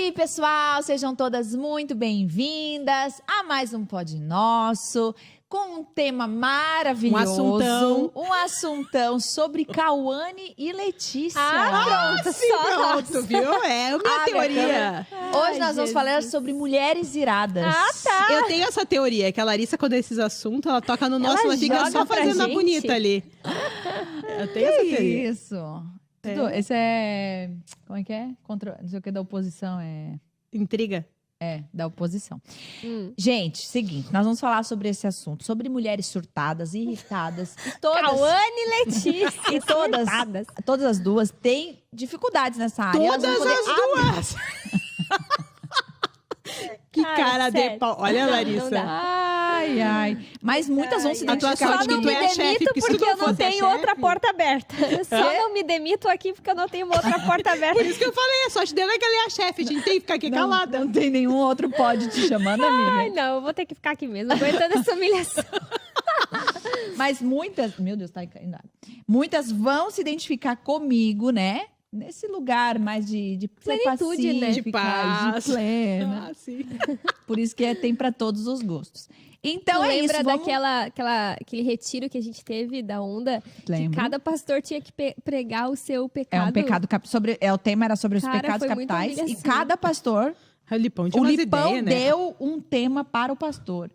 aí, pessoal? Sejam todas muito bem-vindas a mais um Pod Nosso, com um tema maravilhoso. Um assuntão sobre Cauane e Letícia. Pronto, Sim, pronto, viu? É a minha teoria. Hoje nós vamos falar sobre mulheres iradas. tá. Eu tenho essa teoria, que a Larissa, quando é esses assuntos, ela toca no nosso, ela fica joga só pra fazendo a gente. bonita ali. Eu tenho essa teoria. Isso. Tudo- Esse é... Como é que é? Não sei o que da oposição. Intriga. Da oposição. Gente, seguinte, nós vamos falar sobre esse assunto. Sobre mulheres surtadas, irritadas. E todas... Cauane e Letícia. E todas as duas têm dificuldades nessa área. Elas Todas vão as poder duas! Que cara de sério. pau. Olha, Não Larissa. dá. Ai, ai. Mas muitas vão se A tua identificar. sorte Só que não tu me é a chefe, demito porque se tu porque não eu não fosse a tenho outra chefe- porta aberta. Só não me demito aqui porque eu não tenho outra porta aberta. Por isso que eu falei, a sorte dela é que ela é a chefe. A gente tem que ficar aqui calada. Não tem nenhum outro pod te chamando, amiga. Ai, não, eu vou ter que ficar aqui mesmo, aguentando essa humilhação. Mas muitas... Meu Deus, tá caindo água. Muitas vão se identificar comigo, né? Nesse lugar mais de ser Plenitude, né? pacífica, De paz. de plena. Ah, sim. Por isso que tem pra todos os gostos. Então Tu é isso, lembra vamos... aquele retiro que a gente teve da onda? Lembro. Que cada pastor tinha que pregar o seu pecado. É um pecado o tema era sobre os Cara, pecados foi muita capitais e humilhação. cada pastor, O Lipão tinha o umas Lipão ideias, né? deu um tema para o pastor.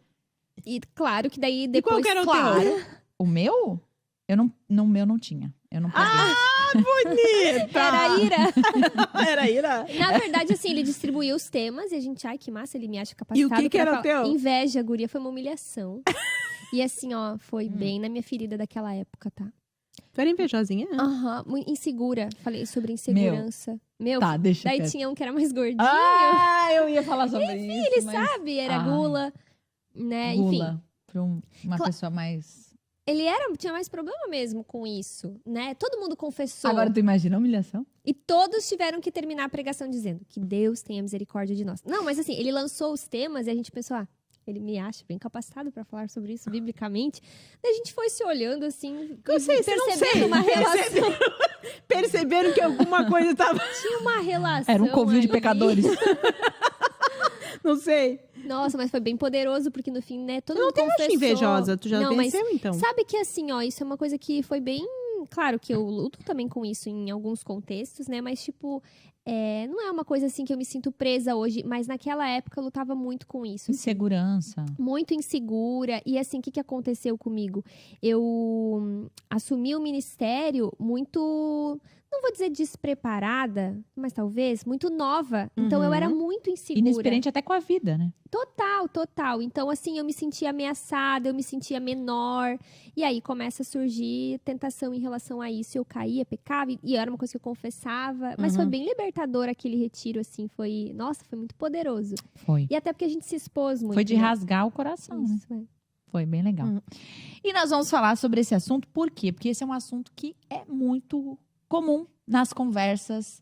E claro que daí E depois... qual que era o Claro. teu? O meu? Eu não, no meu não tinha. Eu não peguei. Bonita! Era ira. Era ira? Na verdade, assim, ele distribuiu os temas e a gente, ai, que massa, ele me acha capacitado. que pra era o falar. teu? Inveja, guria, foi uma humilhação. E assim, ó, foi bem na minha ferida daquela época, tá? Tu era invejosinha? Aham, muito insegura. Falei sobre insegurança. Meu, Tá, deixa daí quieto. tinha um que era mais gordinho. Ah, eu ia falar sobre isso. ele mas... sabe, era Ai. gula, né? Enfim, Gula. Pra uma pessoa mais... ele tinha mais problema mesmo com isso, né? Todo mundo confessou. Agora tu imagina a humilhação? E todos tiveram que terminar a pregação dizendo que Deus tenha misericórdia de nós. Não, mas assim, ele lançou os temas e a gente pensou, ele me acha bem capacitado pra falar sobre isso biblicamente. Daí a gente foi se olhando assim, percebendo uma relação. Perceberam que alguma coisa tava... Tinha uma relação. Era um covil de ali. pecadores. Não sei. Nossa, mas foi bem poderoso, porque no fim, né, todo Não mundo te confessou. acho invejosa. Tu já Não, mas venceu, então. sabe que assim, ó, isso é uma coisa que foi bem... Claro que eu luto também com isso em alguns contextos, né? Mas, tipo, não é uma coisa assim que eu me sinto presa hoje. Mas naquela época eu lutava muito com isso. assim. Insegurança. Muito insegura. E assim, o que aconteceu comigo? Eu assumi o ministério muito... Não vou dizer despreparada, mas talvez muito nova. Então, eu era muito insegura. Inexperiente até com a vida, né? Total. Então, assim, eu me sentia ameaçada, eu me sentia menor. E aí começa a surgir tentação em relação a isso. Eu caía, pecava, e era uma coisa que eu confessava. Mas foi bem libertador aquele retiro, assim. Nossa, foi muito poderoso. Foi. E até porque a gente se expôs muito. Foi de né? rasgar o coração, né? Isso, é. Foi bem legal. E nós vamos falar sobre esse assunto, por quê? Porque esse é um assunto que é muito comum nas conversas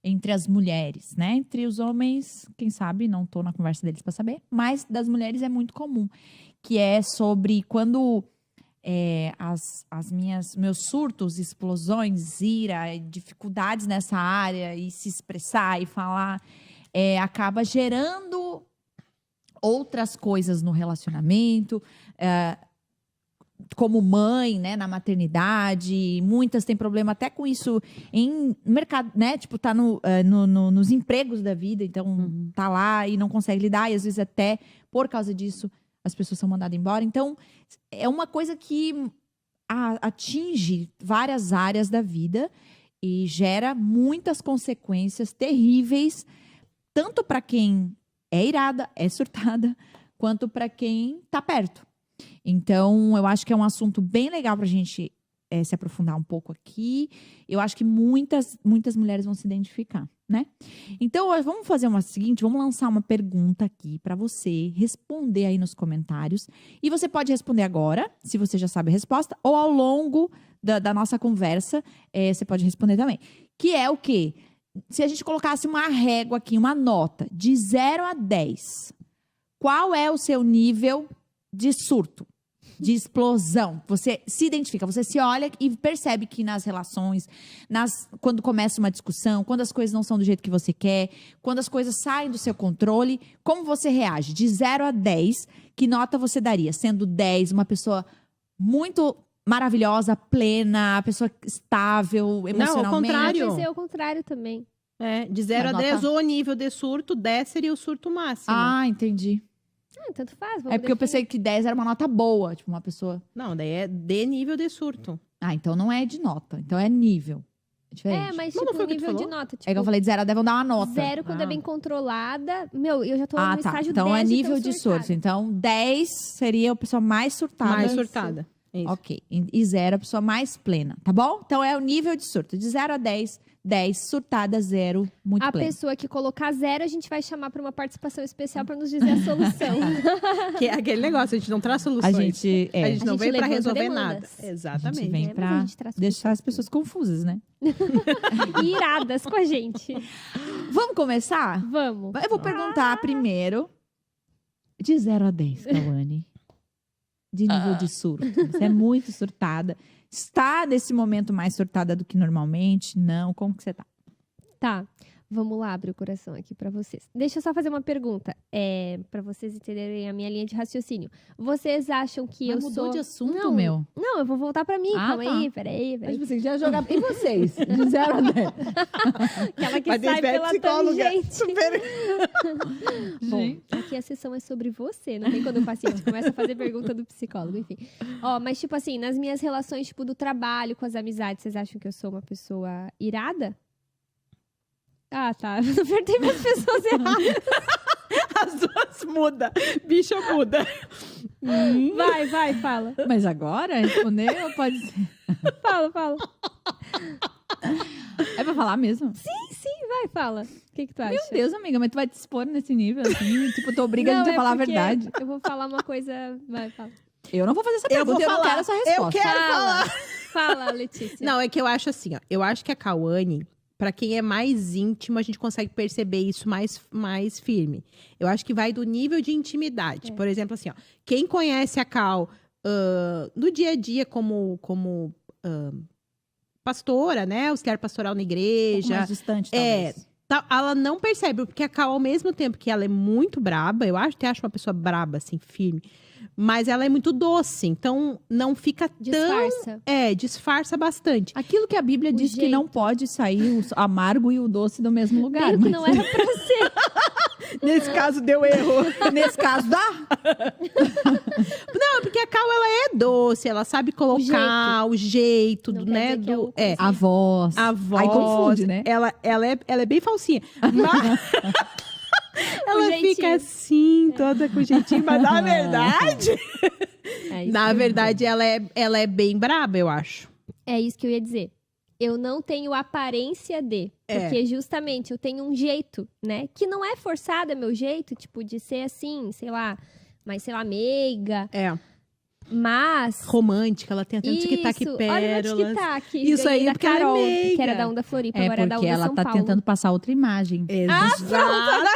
entre as mulheres, né? Entre os homens, quem sabe, não tô na conversa deles para saber, mas das mulheres é muito comum, que é sobre quando meus surtos, explosões, ira, dificuldades nessa área e se expressar e falar, acaba gerando outras coisas no relacionamento, como mãe, né, na maternidade, muitas têm problema até com isso em mercado, né, tipo, tá nos empregos da vida, então tá lá e não consegue lidar, e às vezes até por causa disso as pessoas são mandadas embora. Então, é uma coisa que atinge várias áreas da vida e gera muitas consequências terríveis, tanto para quem é irada, é surtada, quanto para quem tá perto. Então, eu acho que é um assunto bem legal pra gente se aprofundar um pouco aqui. Eu acho que muitas mulheres vão se identificar, né? Então, vamos fazer o seguinte, vamos lançar uma pergunta aqui pra você responder aí nos comentários. E você pode responder agora, se você já sabe a resposta, ou ao longo da nossa conversa, você pode responder também. Que é o quê? Se a gente colocasse uma régua aqui, uma nota de 0 a 10, qual é o seu nível de surto? de explosão. Você se identifica, você se olha e percebe que nas relações, quando começa uma discussão, quando as coisas não são do jeito que você quer, quando as coisas saem do seu controle, como você reage? De 0 a 10, que nota você daria? Sendo 10, uma pessoa muito maravilhosa, plena, a pessoa estável emocionalmente. Não, ao contrário. Eu pensei ao contrário também. De 0 a 10, ou nível de surto, 10 seria o surto máximo. Ah, entendi. Tanto faz. É porque eu pensei que 10 era uma nota boa, tipo, uma pessoa... Não, daí é de nível de surto. Ah, então não é de nota, então é nível. É diferente. Mas Não tipo, foi o que tu nível de falou? nota. Tipo, É que eu falei de 0 a 10, vão dar uma nota. 0 quando é bem controlada. Meu, eu já tô no tá. estágio Então 10 é de nível tão de surtada. surto. Então 10 seria a pessoa mais surtada. Mais surtada. Isso. Ok. E 0 a pessoa mais plena, tá bom? Então é o nível de surto. De 0 a 10, 10 surtada, 0 muito A plena. pessoa que colocar 0, a gente vai chamar pra uma participação especial pra nos dizer a solução. Que é aquele negócio, a gente não traz soluções. A gente A gente não A gente veio pra levanta resolver demandas. nada. A Exatamente. gente vem Mas pra a gente traz deixar as pessoas confusas, né? E iradas com a gente. Vamos começar? Vamos. Eu vou perguntar primeiro. De 0 a 10, Cauane. De nível de surto. Você é muito surtada. Está nesse momento mais surtada do que normalmente? Não. Como que você tá? Tá. Vamos lá, abrir o coração aqui pra vocês. Deixa eu só fazer uma pergunta, pra vocês entenderem a minha linha de raciocínio. Vocês acham que eu mudou sou... de assunto, não, meu. Não, eu vou voltar pra mim. Ah, Calma tá. aí, peraí. Mas você já jogar em vocês. De 0 a 10. Aquela que Mas sai esse é pela psicóloga. tangente. Bom, aqui a sessão é sobre você, não tem quando o paciente começa a fazer pergunta do psicólogo, enfim. Mas tipo assim, nas minhas relações, tipo, do trabalho, com as amizades, vocês acham que eu sou uma pessoa irada? Ah, tá. Eu apertei para as pessoas erradas. As duas muda. Bicha muda. Vai, fala. Mas agora responder ou pode ser? Fala. É pra falar mesmo? Vai, fala. O que tu acha? Meu Deus, amiga, mas tu vai te expor nesse nível, assim? Tipo, tu obriga a gente a falar a porque verdade. Eu vou falar uma coisa... Vai, fala. Eu não vou fazer essa Eu vou pergunta, eu não falar. quero essa resposta. Eu quero falar. Fala, Letícia. Não, é que eu acho assim, ó. Eu acho que a Cauane, pra quem é mais íntimo, a gente consegue perceber isso mais firme. Eu acho que vai do nível de intimidade. Por exemplo, assim, ó. Quem conhece a Cal no dia a dia como pastora, né? Auxiliar pastoral na Um pouco igreja. mais distante, talvez. Ela não percebe, porque a Cal, ao mesmo tempo que ela é muito braba, eu acho uma pessoa braba, assim, firme, mas ela é muito doce, então não fica Disfarça. disfarça bastante. Aquilo que a Bíblia O diz que jeito. não pode sair o amargo e o doce do mesmo lugar. Meio que mas não era pra ser. Nesse caso, deu erro. nesse caso, dá? Não, porque a Cal, ela é doce, ela sabe colocar o jeito, Não do, quer né, dizer que é do... o- A voz. A voz. Aí confunde, né? Ela é bem falsinha. Mas... ela jeitinho. fica assim, toda com jeitinho, mas na verdade... É isso, na verdade, ela é bem braba, eu acho. é isso que eu ia dizer. Eu não tenho aparência de. Porque justamente eu tenho um jeito, né? Que não é forçado, é meu jeito, tipo, de ser assim, sei lá, mas sei lá, meiga. É. Mas. Romântica, ela tem até um tic-tac Isso, pérolas. olha o meu tic-tac. Isso Ganhei aí, da porque ela é Carol, meiga. que era da Onda Floripa, É agora é da porque Onda ela São tá Paulo. tentando passar outra imagem. Exatamente.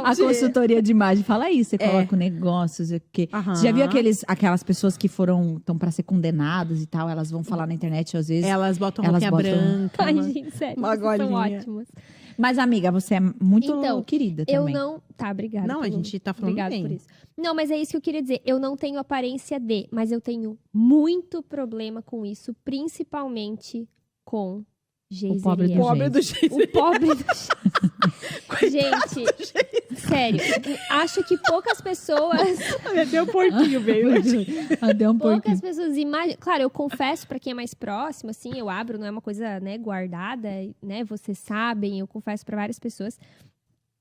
A consultoria de imagem fala isso, você coloca o negócio, sei o quê. Aham. Você já viu aquelas pessoas que estão pra ser condenadas e tal, elas vão falar na internet às vezes. Elas botam Elas roupinha botam- branca. Ai, uma- gente, sério. uma vocês são golinha. ótimas. Mas, amiga, você é muito Então, querida Eu também. não. Tá, obrigada. Não, a pelo- gente tá falando Obrigada bem. por isso. Não, mas é isso que eu queria dizer. Eu não tenho aparência de, mas eu tenho muito problema com isso, principalmente com O pobre do Geiseriel. Pobre do jeito. O pobre do Gente, sério, acho que poucas pessoas. Até o porquinho veio. Deu um Poucas pouquinho. pessoas imaginam. Claro, eu confesso pra quem é mais próximo, assim, eu abro, não é uma coisa, né, guardada, né? Vocês sabem, eu confesso pra várias pessoas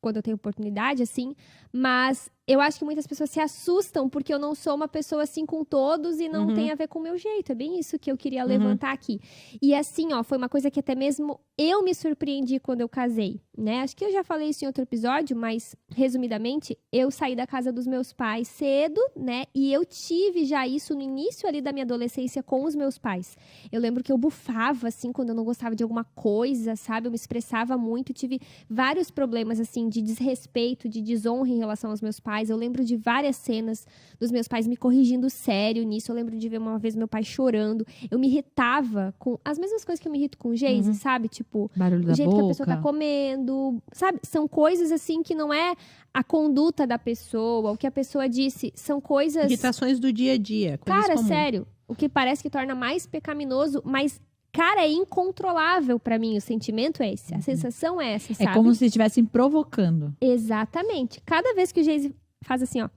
quando eu tenho oportunidade, assim. Mas eu acho que muitas pessoas se assustam porque eu não sou uma pessoa assim com todos e não tem a ver com o meu jeito. É bem isso que eu queria levantar aqui. E assim, ó, foi uma coisa que até mesmo eu me surpreendi quando eu casei, né? Acho que eu já falei isso em outro episódio, mas resumidamente, eu saí da casa dos meus pais cedo, né? E eu tive já isso no início ali da minha adolescência com os meus pais. Eu lembro que eu bufava, assim, quando eu não gostava de alguma coisa, sabe? Eu me expressava muito, tive vários problemas, assim, de desrespeito, de desonra em relação aos meus pais. pais. Eu lembro de várias cenas dos meus pais me corrigindo sério nisso. Eu lembro de ver uma vez meu pai chorando. Eu me irritava com as mesmas coisas que eu me irrito com o Geise, sabe? Tipo, Barulho o da jeito boca. que a pessoa tá comendo, sabe? São coisas assim que não é a conduta da pessoa, o que a pessoa disse. São coisas... Irritações do dia a dia. Cara, sério. O que parece que torna mais pecaminoso, mas... Cara, é incontrolável pra mim, o sentimento é esse. A sensação é essa, sabe? É como se estivessem provocando. Exatamente. Cada vez que o Geise faz assim, ó.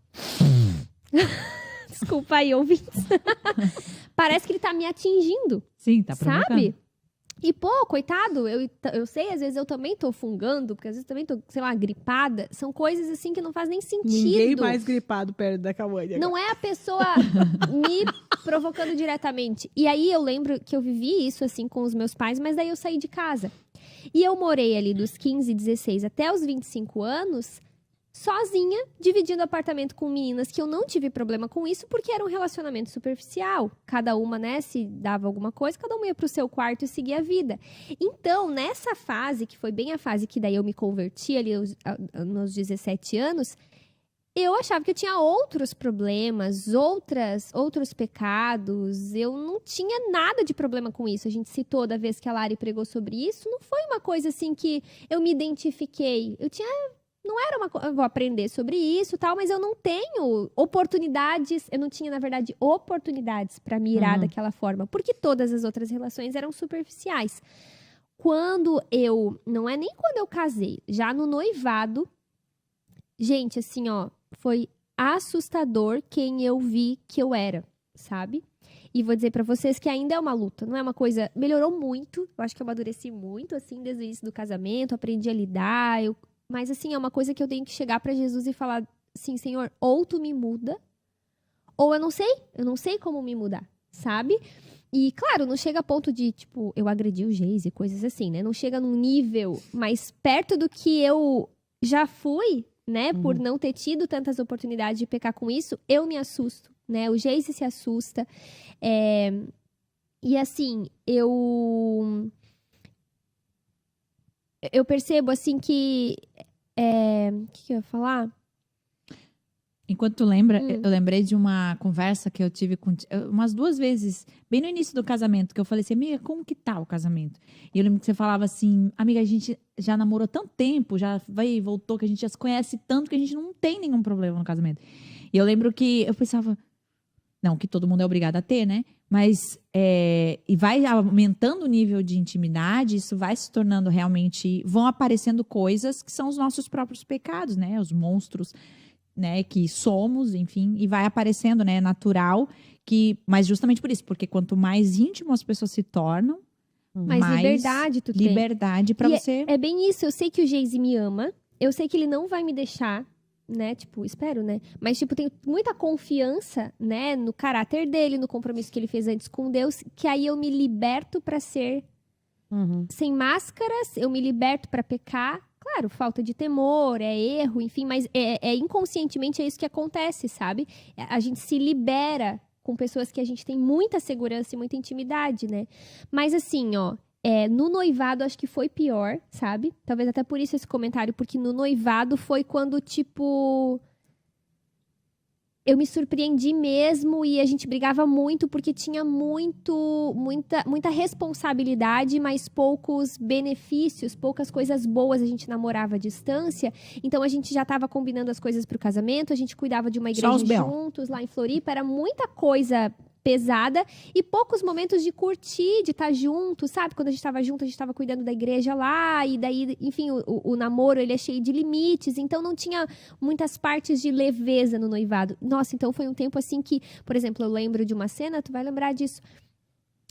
Desculpa aí, ouvintes. Parece que ele tá me atingindo. Sim, tá provocando. Sabe? E, pô, coitado, eu sei, às vezes eu também tô fungando, porque às vezes também tô, sei lá, gripada. São coisas assim que não faz nem sentido. Ninguém mais gripado perto da Cauane. Não é a pessoa me provocando diretamente. E aí eu lembro que eu vivi isso assim com os meus pais, mas daí eu saí de casa. E eu morei ali dos 15, 16 até os 25 anos, sozinha, dividindo apartamento com meninas que eu não tive problema com isso, porque era um relacionamento superficial. Cada uma, né, se dava alguma coisa, cada uma ia pro seu quarto e seguia a vida. Então, nessa fase, que foi bem a fase que daí eu me converti ali nos 17 anos, eu achava que eu tinha outros problemas, outros pecados. Eu não tinha nada de problema com isso. A gente citou da vez que a Lari pregou sobre isso. Não foi uma coisa assim que eu me identifiquei. Não era uma coisa, eu vou aprender sobre isso e tal, mas eu não tenho oportunidades, eu não tinha, na verdade, oportunidades pra me irar daquela forma, porque todas as outras relações eram superficiais. Não é nem quando eu casei, já no noivado, gente, assim, ó, foi assustador quem eu vi que eu era, sabe? E vou dizer pra vocês que ainda é uma luta, não é uma coisa... Melhorou muito, eu acho que eu amadureci muito, assim, desde o início do casamento, aprendi a lidar, mas, assim, é uma coisa que eu tenho que chegar pra Jesus e falar assim, Senhor, ou tu me muda, ou eu não sei como me mudar, sabe? E, claro, não chega a ponto de, tipo, eu agredi o Geise, coisas assim, né? Não chega num nível mais perto do que eu já fui, né? Por não ter tido tantas oportunidades de pecar com isso, eu me assusto, né? O Geise se assusta. E, assim, eu percebo, assim, que... O que eu ia falar? Enquanto tu lembra, eu lembrei de uma conversa que eu tive umas 2 vezes, bem no início do casamento, que eu falei assim, amiga, como que tá o casamento? E eu lembro que você falava assim, amiga, a gente já namorou tanto tempo, já vai e voltou, que a gente já se conhece tanto que a gente não tem nenhum problema no casamento. E eu lembro que eu pensava, não que todo mundo é obrigado a ter, né? Mas, e vai aumentando o nível de intimidade, isso vai se tornando realmente, vão aparecendo coisas que são os nossos próprios pecados, né? Os monstros, né, que somos, enfim, e vai aparecendo, né, natural, mas justamente por isso, porque quanto mais íntimo as pessoas se tornam, mais liberdade tu tem. Liberdade pra você. É bem isso, eu sei que o Geise me ama, eu sei que ele não vai me deixar, né, tipo, espero, né, mas, tipo, tenho muita confiança, né, no caráter dele, no compromisso que ele fez antes com Deus, que aí eu me liberto pra ser sem máscaras, eu me liberto pra pecar. Claro, falta de temor, é erro, enfim, mas inconscientemente é isso que acontece, sabe? A gente se libera com pessoas que a gente tem muita segurança e muita intimidade, né? Mas assim, ó, no noivado acho que foi pior, sabe? Talvez até por isso esse comentário, porque no noivado foi quando, tipo... Eu me surpreendi mesmo e a gente brigava muito porque tinha muita responsabilidade, mas poucos benefícios, poucas coisas boas. A gente namorava à distância, então a gente já estava combinando as coisas pro casamento, a gente cuidava de uma igreja juntos lá em Floripa, era muita coisa pesada e poucos momentos de curtir, de estar junto, sabe? Quando a gente estava junto, a gente estava cuidando da igreja lá e daí, enfim, o namoro, ele é cheio de limites, então não tinha muitas partes de leveza no noivado. Nossa, então foi um tempo assim que, por exemplo, eu lembro de uma cena, tu vai lembrar disso.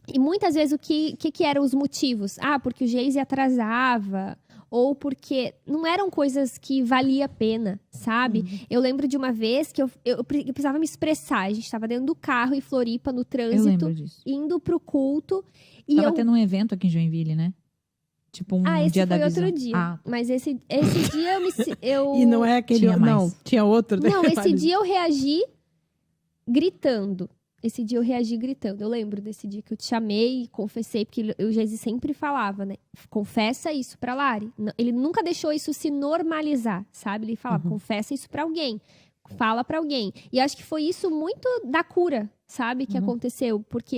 E muitas vezes o que eram os motivos? Ah, porque o Geise atrasava, ou porque não eram coisas que valia a pena, sabe? Eu lembro de uma vez que eu precisava me expressar. A gente estava dentro do carro em Floripa, no trânsito, indo pro culto. E tava tendo um evento aqui em Joinville, né? Tipo dia da visão. Esse foi outro dia. Mas esse dia eu E não é aquele... Não, tinha outro. Não, esse dia eu reagi gritando. Esse dia eu reagi gritando. Eu lembro desse dia que eu te chamei e confessei, porque o Geise sempre falava, né? Confessa isso pra Lari. Ele nunca deixou isso se normalizar, sabe? Ele falava, confessa isso pra alguém. Fala pra alguém. E acho que foi isso muito da cura, sabe? Que aconteceu. Porque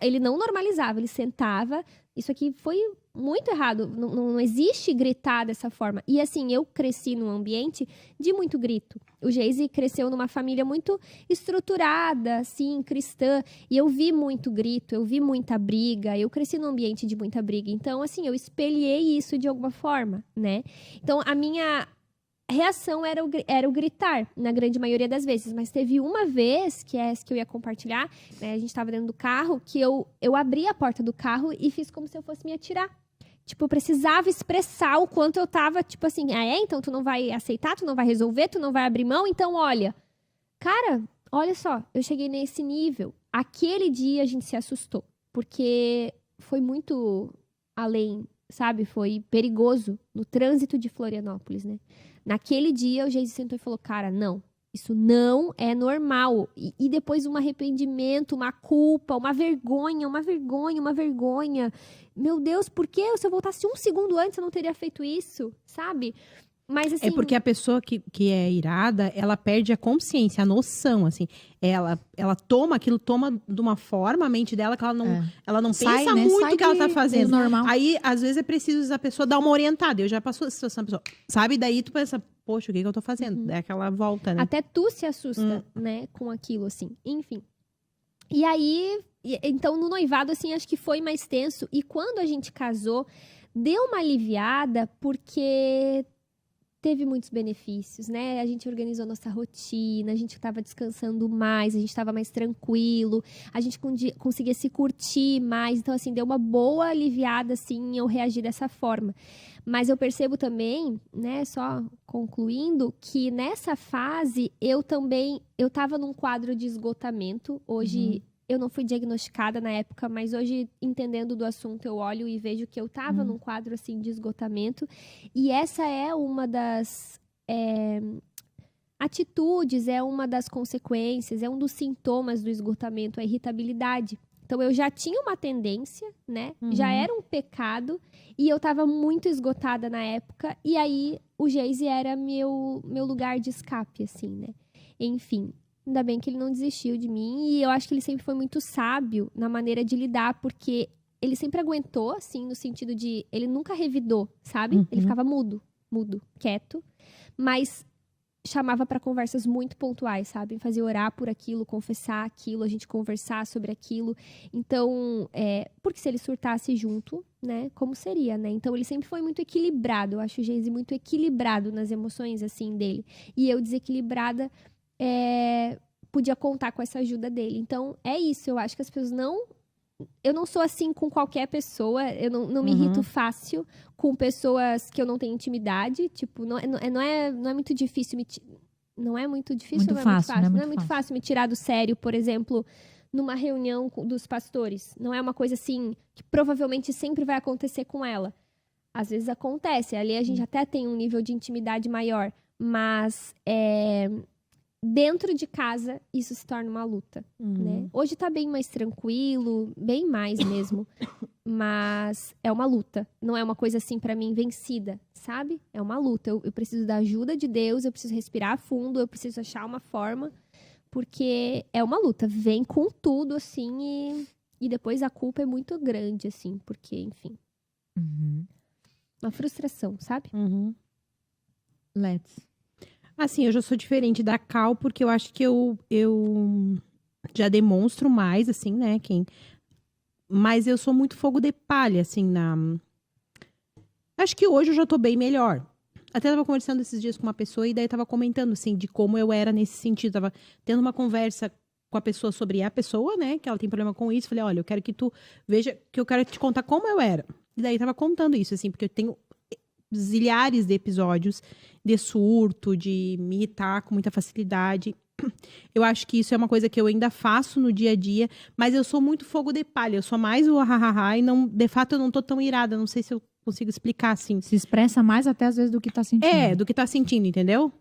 ele não normalizava, ele sentava. Isso aqui foi muito errado. Não existe gritar dessa forma. E assim, eu cresci num ambiente de muito grito. O Geise cresceu numa família muito estruturada, assim, cristã. E eu vi muito grito, eu vi muita briga. Eu cresci num ambiente de muita briga. Então, assim, eu espelhei isso de alguma forma, né? Então, a minha reação era o gritar, na grande maioria das vezes. Mas teve uma vez, que é essa que eu ia compartilhar, né? A gente tava dentro do carro, que eu abri a porta do carro e fiz como se eu fosse me atirar. Tipo, eu precisava expressar o quanto eu tava, tipo assim, então tu não vai aceitar, tu não vai resolver, tu não vai abrir mão, então olha. Cara, olha só, eu cheguei nesse nível. Aquele dia a gente se assustou, porque foi muito além, sabe? Foi perigoso no trânsito de Florianópolis, né? Naquele dia, o Geise sentou e falou, cara, não, isso não é normal. E depois um arrependimento, uma culpa, uma vergonha. Meu Deus, por que? Se eu voltasse 1 segundo antes, eu não teria feito isso, sabe? Mas, assim, É porque a pessoa que é irada, ela perde a consciência, a noção, assim. Ela toma aquilo, toma de uma forma, a mente dela, que ela não Sai, pensa né? muito Sai o que ela tá do fazendo. normal. Aí, às vezes, é preciso a pessoa dar uma orientada. Eu já passou essa situação, a pessoa, sabe? Daí tu pensa, poxa, o que eu tô fazendo? Daí aquela volta, né? até tu se assusta, né, com aquilo, assim. Enfim. E aí, então, no noivado, assim, acho que foi mais tenso. E quando a gente casou, deu uma aliviada, porque teve muitos benefícios, né? A gente organizou nossa rotina, a gente estava descansando mais, a gente estava mais tranquilo, a gente conseguia se curtir mais. Então, assim, deu uma boa aliviada, assim, em eu reagir dessa forma. Mas eu percebo também, né, só concluindo, que nessa fase eu estava num quadro de esgotamento. Hoje eu não fui diagnosticada na época, mas hoje, entendendo do assunto, eu olho e vejo que eu estava num quadro, assim, de esgotamento. E essa é uma das atitudes, é uma das consequências, é um dos sintomas do esgotamento, a irritabilidade. Então, eu já tinha uma tendência, né? Já era um pecado. E eu estava muito esgotada na época. E aí, o Geise era meu lugar de escape, assim, né? Enfim. Ainda bem que ele não desistiu de mim. E eu acho que ele sempre foi muito sábio na maneira de lidar, porque ele sempre aguentou, assim, no sentido de... Ele nunca revidou, sabe? Ele ficava mudo, quieto. Mas chamava para conversas muito pontuais, sabe? Fazia orar por aquilo, confessar aquilo, a gente conversar sobre aquilo. Então, porque se ele surtasse junto, né? Como seria, né? Então, ele sempre foi muito equilibrado. Eu acho o Geise muito equilibrado nas emoções, assim, dele. E eu desequilibrada... podia contar com essa ajuda dele. Então, é isso. Eu acho que as pessoas não... Eu não sou assim com qualquer pessoa. Eu não me irrito fácil com pessoas que eu não tenho intimidade. Tipo, não é muito difícil me... Não é muito difícil? Muito não é fácil, muito fácil. não é Não é muito muito fácil me tirar do sério, por exemplo, numa reunião dos pastores. Não é uma coisa assim que provavelmente sempre vai acontecer com ela. Às vezes acontece. Ali a gente até tem um nível de intimidade maior. Mas... dentro de casa, isso se torna uma luta, né? Hoje tá bem mais tranquilo, bem mais mesmo. Mas é uma luta. Não é uma coisa assim pra mim vencida, sabe? É uma luta. Eu preciso da ajuda de Deus, eu preciso respirar fundo, eu preciso achar uma forma. Porque é uma luta. Vem com tudo, assim, e depois a culpa é muito grande, assim. Porque, enfim. Uma frustração, sabe? Let's. Assim, eu já sou diferente da Cal, porque eu acho que eu já demonstro mais, assim, né? Mas eu sou muito fogo de palha, assim, Acho que hoje eu já tô bem melhor. Até tava conversando esses dias com uma pessoa e daí tava comentando, assim, de como eu era nesse sentido. Tava tendo uma conversa com a pessoa sobre a pessoa, né? Que ela tem problema com isso. Falei, olha, eu quero que tu veja, que eu quero te contar como eu era. E daí tava contando isso, assim, porque eu tenho zilhares de episódios de surto, de me irritar com muita facilidade. Eu acho que isso é uma coisa que eu ainda faço no dia a dia, mas eu sou muito fogo de palha. Eu sou mais o hahaha e não, de fato eu não tô tão irada. Não sei se eu consigo explicar assim. Se expressa mais até às vezes do que tá sentindo. Do que tá sentindo, entendeu?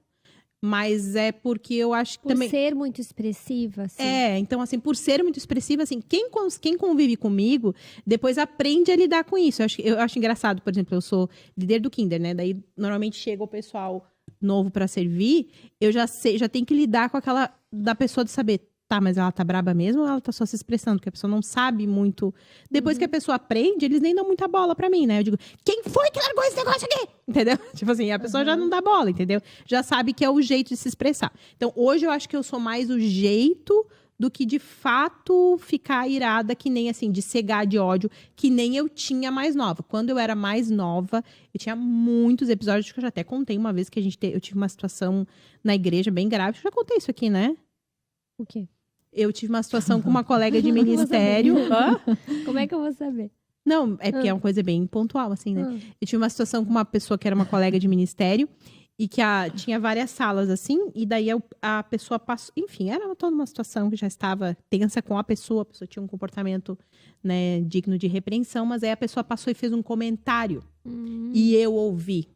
Mas é porque eu acho que Por também... ser muito expressiva, assim. Então, assim, por ser muito expressiva, assim, quem convive comigo, depois aprende a lidar com isso. Eu acho engraçado, por exemplo, eu sou líder do Kinder, né? Daí, normalmente, chega o pessoal novo pra servir, eu já tenho que lidar com aquela da pessoa de saber, tá, mas ela tá braba mesmo ou ela tá só se expressando? Porque a pessoa não sabe muito. Depois que a pessoa aprende, eles nem dão muita bola pra mim, né? Eu digo, quem foi que largou esse negócio aqui? Entendeu? Tipo assim, a pessoa já não dá bola, entendeu? Já sabe que é o jeito de se expressar. Então, hoje eu acho que eu sou mais o jeito do que, de fato, ficar irada, que nem, assim, de cegar de ódio, que nem eu tinha mais nova. Quando eu era mais nova, eu tinha muitos episódios, que eu já até contei uma vez que eu tive uma situação na igreja bem grave. Eu já contei isso aqui, né? O quê? Eu tive uma situação com uma colega de ministério. Hã? Como é que eu vou saber? Não, é porque é uma coisa bem pontual, assim, né? Eu tive uma situação com uma pessoa que era uma colega de ministério e que tinha várias salas, assim, e daí a pessoa passou... Enfim, era toda uma situação que já estava tensa com a pessoa tinha um comportamento, né, digno de repreensão, mas aí a pessoa passou e fez um comentário e eu ouvi.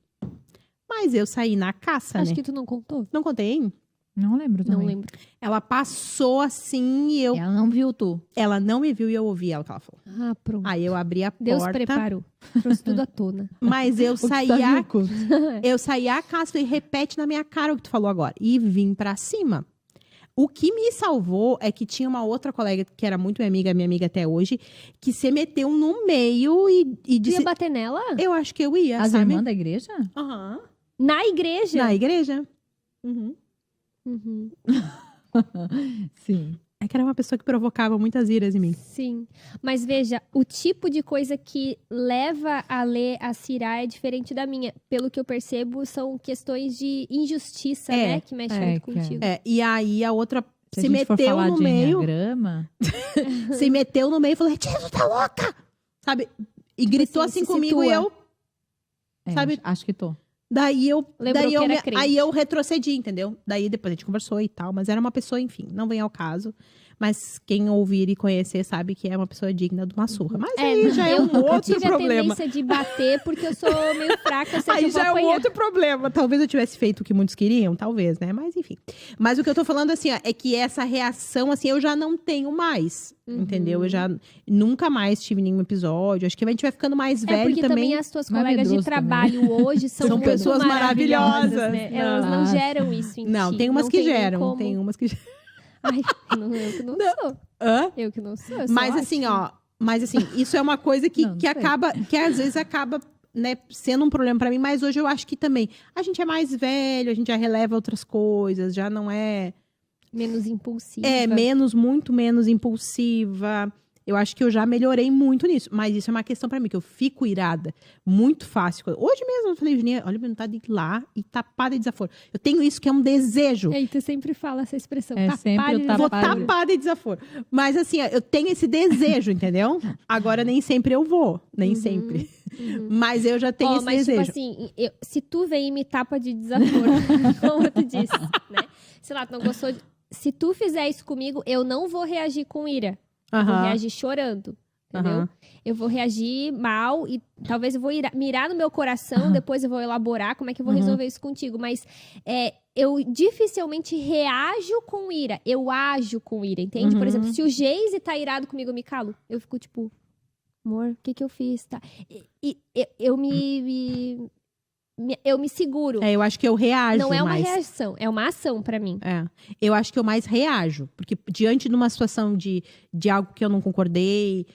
Mas eu saí na caça, Acho né? que tu não contou. Não contei? Não lembro também. Não lembro. Ela passou assim e eu... Ela não viu tu. Ela não me viu e eu ouvi ela que ela falou. Ah, pronto. Aí eu abri a porta. Deus preparou. Trouxe tudo à tona. Mas eu O que saí tá a... rico. Eu saí a casa e repete na minha cara o que tu falou agora. E vim pra cima. O que me salvou é que tinha uma outra colega que era muito minha amiga até hoje, que se meteu no meio e Tu ia disse... bater nela? Eu acho que eu ia, As sabe? irmãs da igreja? Aham. Na igreja? Na igreja. Uhum. Uhum. Sim. É que era uma pessoa que provocava muitas iras em mim. Sim. Mas veja, o tipo de coisa que leva a Lê a se irar é diferente da minha. Pelo que eu percebo, são questões de injustiça, né? Que mexe muito contigo. É, e aí a outra Se se a gente for meteu falar no de meio. enneagrama, Se meteu no meio e falou, Tia, tu tá louca? Sabe? E gritou assim, assim se comigo situa. e eu... Sabe? acho que tô. Daí eu, Lembrou que era crente. aí eu retrocedi, entendeu? Daí depois a gente conversou e tal, mas era uma pessoa, enfim, não vem ao caso. Mas quem ouvir e conhecer sabe que é uma pessoa digna de uma surra. Mas aí já é eu um nunca outro tive problema. a tendência de bater porque eu sou meio fraca, eu sei que Aí eu vou já é um apanhar. outro problema. Talvez eu tivesse feito o que muitos queriam, talvez, né? Mas enfim. Mas o que eu tô falando, assim, ó, é que essa reação, assim, eu já não tenho mais. Entendeu? Eu já nunca mais tive nenhum episódio. Acho que a gente vai ficando mais É velho porque também as tuas Mais colegas de medroso trabalho hoje são São muito pessoas maravilhosas. né? Elas não Nossa. geram isso em Não, ti. tem umas Não que tem nem geram. como. Tem umas que geram. Ai, eu que não sou. Hã? Eu que não sou. Eu sou Mas assim, ótima. ó. Mas assim, isso é uma coisa que, Não que sei. acaba, que às vezes acaba, né, sendo um problema pra mim, mas hoje eu acho que também. A gente é mais velho, a gente já releva outras coisas, já não é. Menos impulsiva. É, muito menos impulsiva. Eu acho que eu já melhorei muito nisso. Mas isso é uma questão pra mim, que eu fico irada muito fácil. Hoje mesmo eu falei, Juninha, olha a minha vontade de ir lá e tapada de desaforo. Eu tenho isso que é um desejo. E aí, tu sempre fala essa expressão. É sempre o de Vou Tapada. tapada de desaforo. Mas assim, ó, eu tenho esse desejo, entendeu? Agora nem sempre eu vou. Nem sempre. Mas eu já tenho Ó, esse mas desejo. tipo assim, se tu vem e me tapa de desaforo, como tu disse, né? Sei lá, tu não gostou de... Se tu fizer isso comigo, eu não vou reagir com ira. Eu vou Aham. reagir chorando, entendeu? Aham. Eu vou reagir mal e talvez eu vou mirar no meu coração, depois eu vou elaborar como é que eu vou resolver isso contigo. Mas eu dificilmente reajo com ira. Eu ajo com ira, entende? Por exemplo, se o Geise tá irado comigo, eu me calo. Eu fico tipo, amor, o que que eu fiz? Tá? Eu me seguro. Eu acho que eu reajo Não é uma mais. reação, é uma ação pra mim. É. Eu acho que eu mais reajo. Porque diante de uma situação de algo que eu não concordei...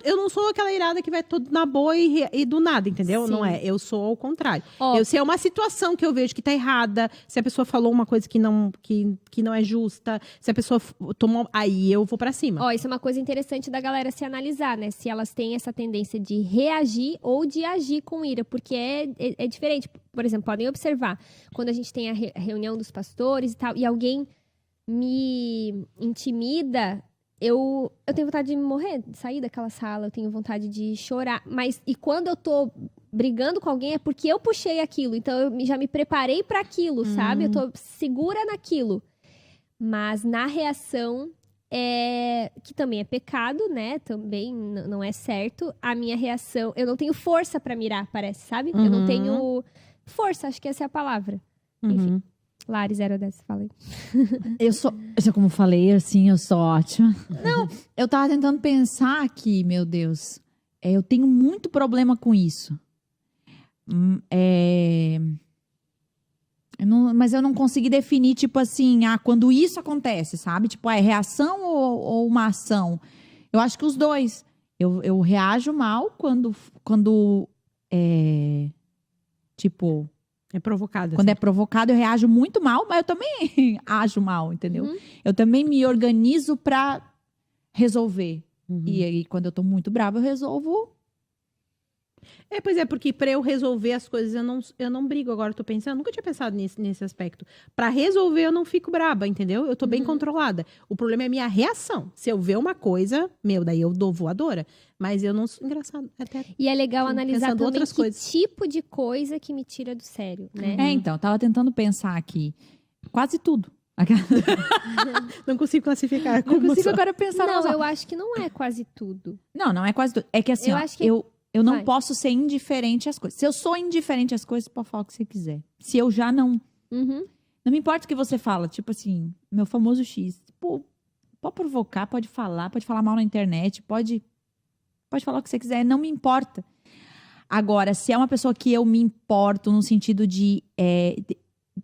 Eu não sou aquela irada que vai todo na boa e do nada, entendeu? Sim. Não é. Eu sou ao contrário. Ó, Se é uma situação que eu vejo que tá errada, se a pessoa falou uma coisa que não é justa, se a pessoa tomou... Aí eu vou pra cima. Ó, isso é uma coisa interessante da galera se analisar, né? Se elas têm essa tendência de reagir ou de agir com ira, porque é diferente. Por exemplo, podem observar, quando a gente tem a reunião dos pastores e tal, e alguém me intimida, eu tenho vontade de morrer, de sair daquela sala, eu tenho vontade de chorar. E quando eu tô brigando com alguém é porque eu puxei aquilo, então eu já me preparei pra aquilo, sabe? Eu tô segura naquilo. Mas na reação, que também é pecado, né? Também não é certo. A minha reação, eu não tenho força pra mirar, parece, sabe? Eu não tenho força, acho que essa é a palavra. Enfim. Lari, 0 a 10, fala aí. Eu sou, já como falei, assim, eu sou ótima. Não, eu tava tentando pensar aqui, meu Deus. Eu tenho muito problema com isso. Eu Mas eu não consegui definir, tipo assim, quando isso acontece, sabe? Tipo, é reação ou uma ação? Eu acho que os dois. Eu reajo mal quando tipo... É provocado. Quando assim. é provocado, eu reajo muito mal, mas eu também ajo mal, entendeu? Eu também me organizo pra resolver. E aí, quando eu tô muito brava, eu resolvo. Pois é, porque pra eu resolver as coisas, eu não brigo. Agora eu tô pensando, nunca tinha pensado nesse aspecto. Pra resolver, eu não fico braba, entendeu? Eu tô bem controlada. O problema é a minha reação. Se eu ver uma coisa, daí eu dou voadora. Mas eu não sou engraçado. E é legal analisar também outras que coisas. tipo de coisa que me tira do sério, né? Então, eu tava tentando pensar aqui. Quase tudo. Não consigo classificar. Não consigo agora pensar. Não, eu acho que não é quase tudo. Não é quase tudo. É que assim, Eu ó, acho que- eu não Vai. posso ser indiferente às coisas. Se eu sou indiferente às coisas, pode falar o que você quiser. Se eu já não... Uhum. Não me importa o que você fala. Tipo assim, meu famoso X. Pô, pode provocar, pode falar mal na internet, pode falar o que você quiser. Não me importa. Agora, se é uma pessoa que eu me importo no sentido de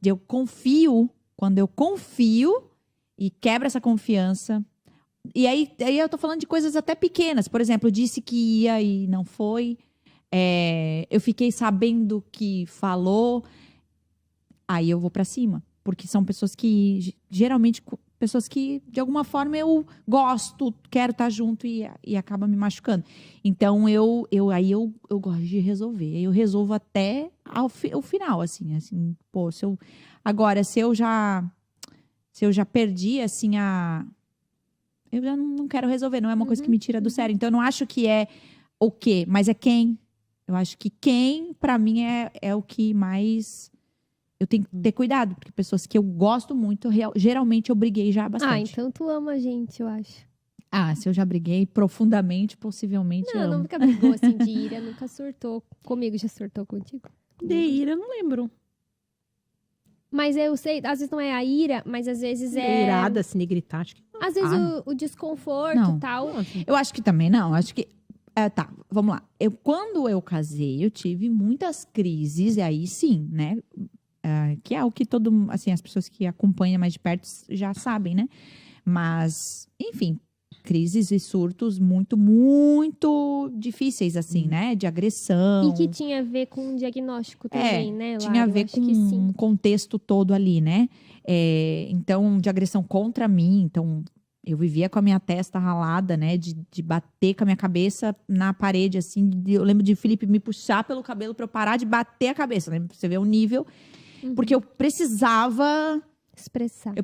eu confio, quando eu confio e quebra essa confiança... E aí eu tô falando de coisas até pequenas. Por exemplo, disse que ia e não foi. Eu fiquei sabendo que falou. Aí eu vou pra cima. Porque são pessoas que, geralmente, pessoas que, de alguma forma, eu gosto, quero estar junto e acaba me machucando. Então, eu gosto de resolver. Eu resolvo até o final, assim. Pô, agora, se eu já perdi, assim, eu já não quero resolver, não é uma coisa que me tira do sério. Então, eu não acho que é o quê, mas é quem. Eu acho que quem, pra mim, é o que mais... Eu tenho que ter cuidado, porque pessoas que eu gosto muito, geralmente eu briguei já bastante. então tu ama a gente, eu acho. Se eu já briguei profundamente, possivelmente eu amo. Nunca brigou assim de ira, nunca surtou comigo, já surtou contigo? De ira, eu não lembro. Mas eu sei, às vezes não é a ira, mas às vezes é... Irada, assim, de gritar, acho que... Às vezes o desconforto Não. e tal. Eu acho que também não. Acho que. Tá, vamos lá. Quando eu casei, eu tive muitas crises, e aí sim, né? Que é o que as pessoas que acompanham mais de perto já sabem, né? Mas, enfim, crises e surtos muito, muito difíceis, assim, né? De agressão. E que tinha a ver com o diagnóstico também, né, Lara? Tinha a Eu ver acho com que sim. o contexto todo ali, né? Então, de agressão contra mim. Então, eu vivia com a minha testa ralada, né? De bater com a minha cabeça na parede, assim. Eu lembro de Felipe me puxar pelo cabelo pra eu parar de bater a cabeça. Né? Pra você ver o nível. Porque eu precisava... Expressar.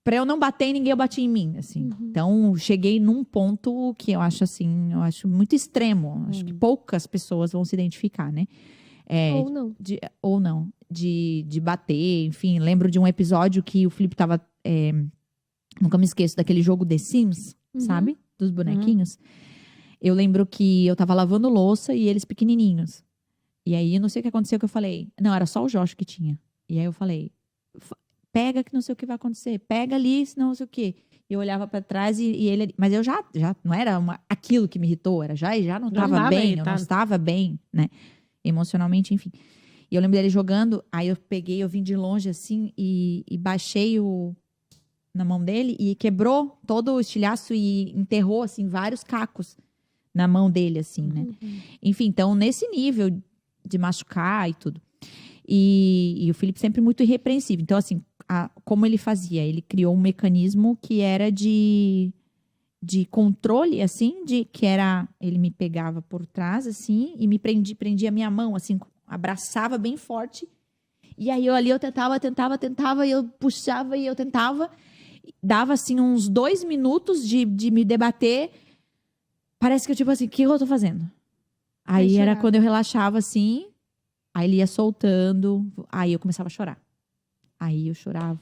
Pra eu não bater em ninguém, eu bati em mim, assim. Então, cheguei num ponto que eu acho muito extremo. Acho que poucas pessoas vão se identificar, né? Ou não. De bater, enfim. Lembro de um episódio que o Felipe tava... nunca me esqueço daquele jogo The Sims, sabe? Dos bonequinhos. Eu lembro que eu tava lavando louça e eles pequenininhos. E aí, eu não sei o que aconteceu, que eu falei... Não, era só o Josh que tinha. E aí, eu falei... Pega que não sei o que vai acontecer. Pega ali, senão não sei o quê. E eu olhava pra trás e ele... Mas eu já não era aquilo que me irritou. Já não estava bem. Eu não estava bem, né? Emocionalmente, enfim. E eu lembro dele jogando. Aí, eu vim de longe, assim, e baixei na mão dele. E quebrou todo o estilhaço e enterrou, assim, vários cacos na mão dele, assim, né? Enfim, então, nesse nível... de machucar e tudo. E o Felipe sempre muito irrepreensível. Então, assim, como ele fazia? Ele criou um mecanismo que era de controle, assim, que era... Ele me pegava por trás, assim, e me prendia a minha mão, assim, abraçava bem forte. E aí, eu tentava, e eu puxava, e eu tentava. Dava, assim, uns 2 minutos de me debater. Parece que eu, tipo assim, o que eu tô fazendo? Aí era quando eu relaxava assim, aí ele ia soltando, aí eu começava a chorar. Aí eu chorava.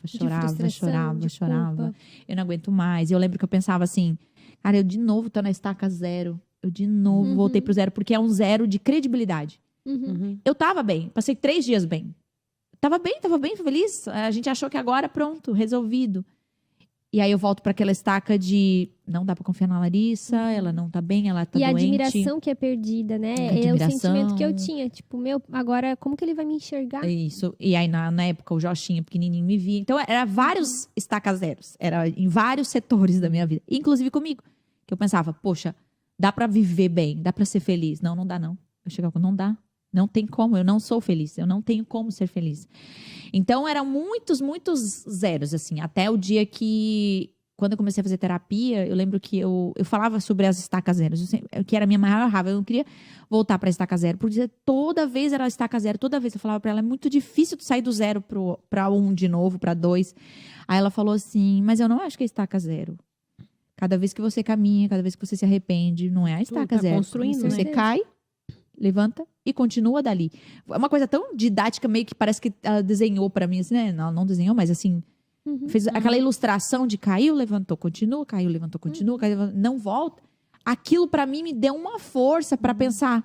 Eu não aguento mais. Eu lembro que eu pensava assim, cara, eu de novo tô na estaca zero. Eu de novo voltei pro zero, porque é um zero de credibilidade. Eu tava bem, passei 3 dias bem. Tava bem, feliz. A gente achou que agora, pronto, resolvido. E aí eu volto pra aquela estaca de não dá pra confiar na Larissa, ela não tá bem, ela tá E a doente. admiração que é perdida, né? É o sentimento que eu tinha. Tipo, agora como que ele vai me enxergar? Isso. E aí na época o Joshinha pequenininho me via. Então era vários estacas zeros. Era em vários setores da minha vida. Inclusive comigo. Que eu pensava, poxa, dá pra viver bem, dá pra ser feliz. Não, não dá não. Eu chegava com, não dá. Não tem como, eu não sou feliz. Eu não tenho como ser feliz. Então eram muitos, muitos zeros, assim. Até o dia que... Quando eu comecei a fazer terapia, eu lembro que eu falava sobre as estacas zeros, que era a minha maior raiva. Eu não queria voltar para a estaca zero, porque toda vez era a estaca zero. Toda vez eu falava para ela, é muito difícil tu sair do zero para um de novo, para 2. Aí ela falou assim, mas eu não acho que é estaca zero. Cada vez que você caminha, cada vez que você se arrepende, não é a estaca zero. Construindo, você cai, levanta e continua dali. É uma coisa tão didática, meio que parece que ela desenhou para mim, assim, né? Não desenhou, mas assim... Fez aquela ilustração de caiu, levantou, continua, caiu, levantou, continua, caiu, levantou, não volta. Aquilo pra mim me deu uma força pra pensar.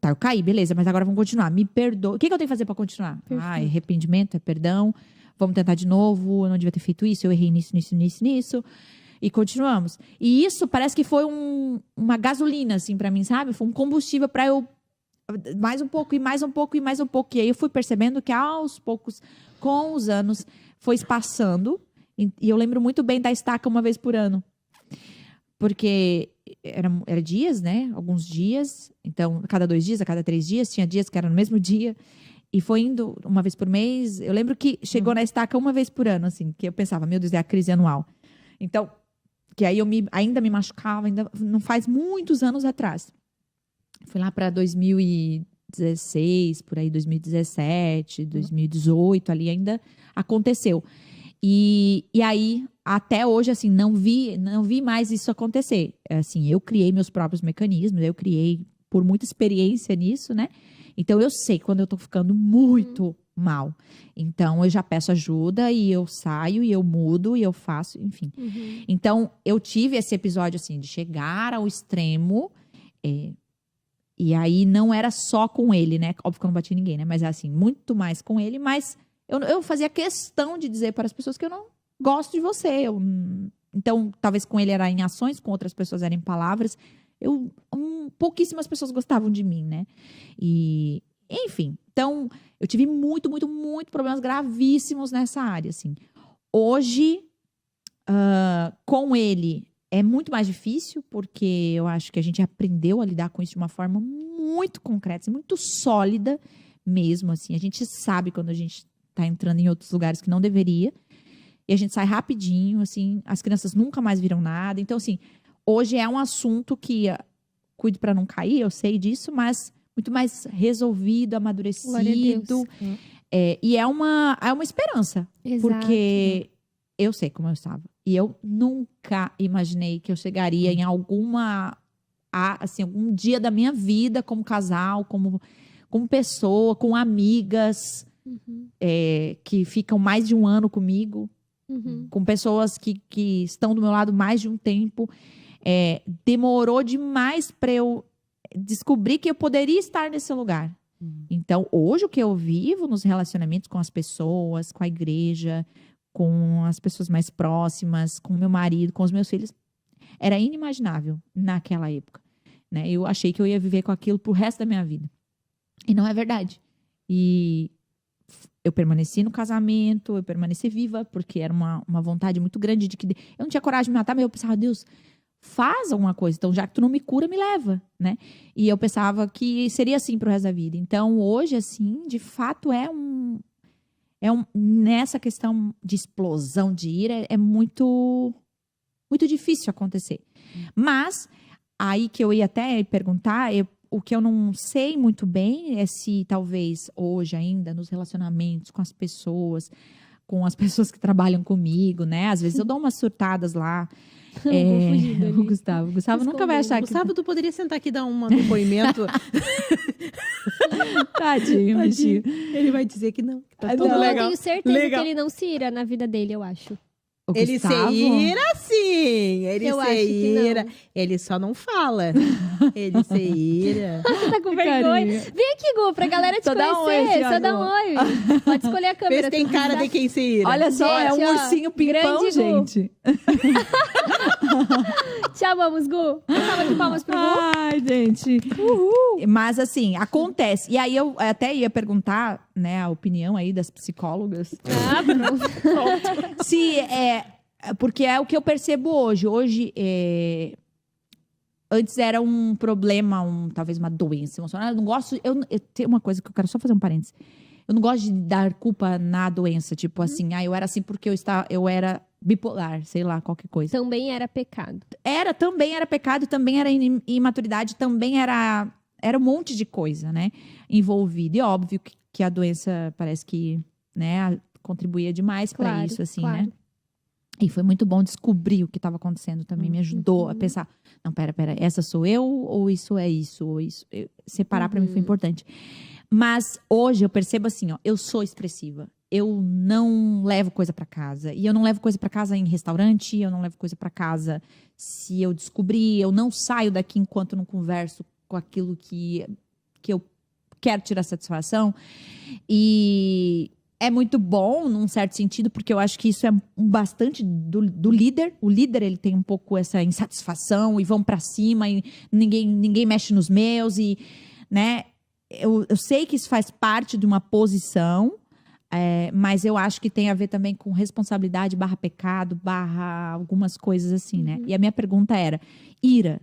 Tá, eu caí, beleza, mas agora vamos continuar. Me perdoa. O que eu tenho que fazer pra continuar? É arrependimento, é perdão. Vamos tentar de novo. Eu não devia ter feito isso. Eu errei nisso. E continuamos. E isso parece que foi uma gasolina, assim, pra mim, sabe? Foi um combustível pra eu mais um pouco, e mais um pouco, e mais um pouco. E aí eu fui percebendo que aos poucos, com os anos, foi passando. E eu lembro muito bem da estaca uma vez por ano. Porque era dias, né? Alguns dias. Então, a cada 2 dias, a cada 3 dias. Tinha dias que era no mesmo dia. E foi indo uma vez por mês. Eu lembro que chegou na estaca uma vez por ano, assim. Que eu pensava, meu Deus, é a crise anual. Então, que aí eu ainda me machucava. Ainda não faz muitos anos atrás. Fui lá para 2016, por aí, 2017, 2018, ali ainda aconteceu. E aí, até hoje, assim, não vi mais isso acontecer. Assim, eu criei meus próprios mecanismos, eu criei por muita experiência nisso, né? Então, eu sei quando eu tô ficando muito mal. Então, eu já peço ajuda e eu saio e eu mudo e eu faço, enfim. Então, eu tive esse episódio, assim, de chegar ao extremo... E aí não era só com ele, né? Óbvio que eu não bati ninguém, né? Mas assim, muito mais com ele. Mas eu fazia questão de dizer para as pessoas que eu não gosto de você. Então, talvez com ele era em ações, com outras pessoas eram em palavras. Pouquíssimas pessoas gostavam de mim, né? E, enfim. Então, eu tive muito problemas gravíssimos nessa área, assim. Hoje, com ele... É muito mais difícil, porque eu acho que a gente aprendeu a lidar com isso de uma forma muito concreta, muito sólida mesmo, assim. A gente sabe quando a gente tá entrando em outros lugares que não deveria. E a gente sai rapidinho, assim. As crianças nunca mais viram nada. Então, assim, hoje é um assunto que... cuido para não cair, eu sei disso, mas muito mais resolvido, amadurecido. E é uma esperança. Exato. Porque eu sei como eu estava. E eu nunca imaginei que eu chegaria em algum dia da minha vida como casal, como pessoa, com amigas que ficam mais de um ano comigo, com pessoas que estão do meu lado mais de um tempo. Demorou demais para eu descobrir que eu poderia estar nesse lugar. Então, hoje o que eu vivo nos relacionamentos com as pessoas, com a igreja, com as pessoas mais próximas, com o meu marido, com os meus filhos, era inimaginável naquela época, né? Eu achei que eu ia viver com aquilo pro resto da minha vida. E não é verdade. E eu permaneci no casamento, eu permaneci viva, porque era uma vontade muito grande de que... Eu não tinha coragem de me matar, mas eu pensava, Deus, faz alguma coisa. Então, já que tu não me cura, me leva, né? E eu pensava que seria assim pro resto da vida. Então, hoje, assim, de fato, nessa questão de explosão de ira, é muito, muito difícil acontecer. Mas, aí que eu ia até perguntar, o que eu não sei muito bem é se talvez hoje ainda, nos relacionamentos com as pessoas que trabalham comigo, né? Às vezes eu dou umas surtadas lá. O Gustavo nunca vai achar que... Gustavo, tu poderia sentar aqui e dar um depoimento? Tadinho, bichinho. Ele vai dizer que não. Que tá tudo Eu legal. tenho certeza que ele não se ira na vida dele, eu acho. O Ele Gustavo? se ira, sim. Ele Eu se acho que ira. não. Ele só não fala. Ele se ira. Você tá com vergonha? Carinho. Vem aqui, Gu, pra galera te Só dá um conhecer. oi, Só dá um oi. Pode escolher a Vê câmera. se tem tu cara quiser. de quem se ira. Olha só, é um Gente, ó, ursinho pimpão, grande Gu. gente. Te amamos, Gu. Salva de palmas pro Gu. Ai, gente. Mas assim, acontece. E aí eu até ia perguntar, né, a opinião aí das psicólogas. Ah, pronto. Se é. Porque é o que eu percebo hoje. Hoje, antes era um problema, talvez uma doença emocional. Eu não gosto. Eu tenho uma coisa que eu quero só fazer um parênteses. Eu não gosto de dar culpa na doença. Tipo assim, eu era assim porque eu era bipolar, sei lá, qualquer coisa. Também era pecado. Também era pecado, também era imaturidade, também era um monte de coisa, né? Envolvida. E óbvio que a doença parece que, né, contribuía demais para Claro, isso, assim, claro. né? E foi muito bom descobrir o que estava acontecendo também. Me ajudou a pensar, não, pera, essa sou eu ou isso é isso? Ou isso? Separar para mim foi importante. Mas hoje eu percebo assim, ó, eu sou expressiva. Eu não levo coisa para casa. E eu não levo coisa para casa em restaurante, eu não levo coisa para casa se eu descobrir. Eu não saio daqui enquanto não converso com aquilo que eu quero tirar satisfação. E é muito bom, num certo sentido, porque eu acho que isso é bastante do líder. O líder, ele tem um pouco essa insatisfação e vão para cima e ninguém mexe nos meus. E, né, eu sei que isso faz parte de uma posição, mas eu acho que tem a ver também com responsabilidade / pecado / algumas coisas assim, né? E a minha pergunta era, ira.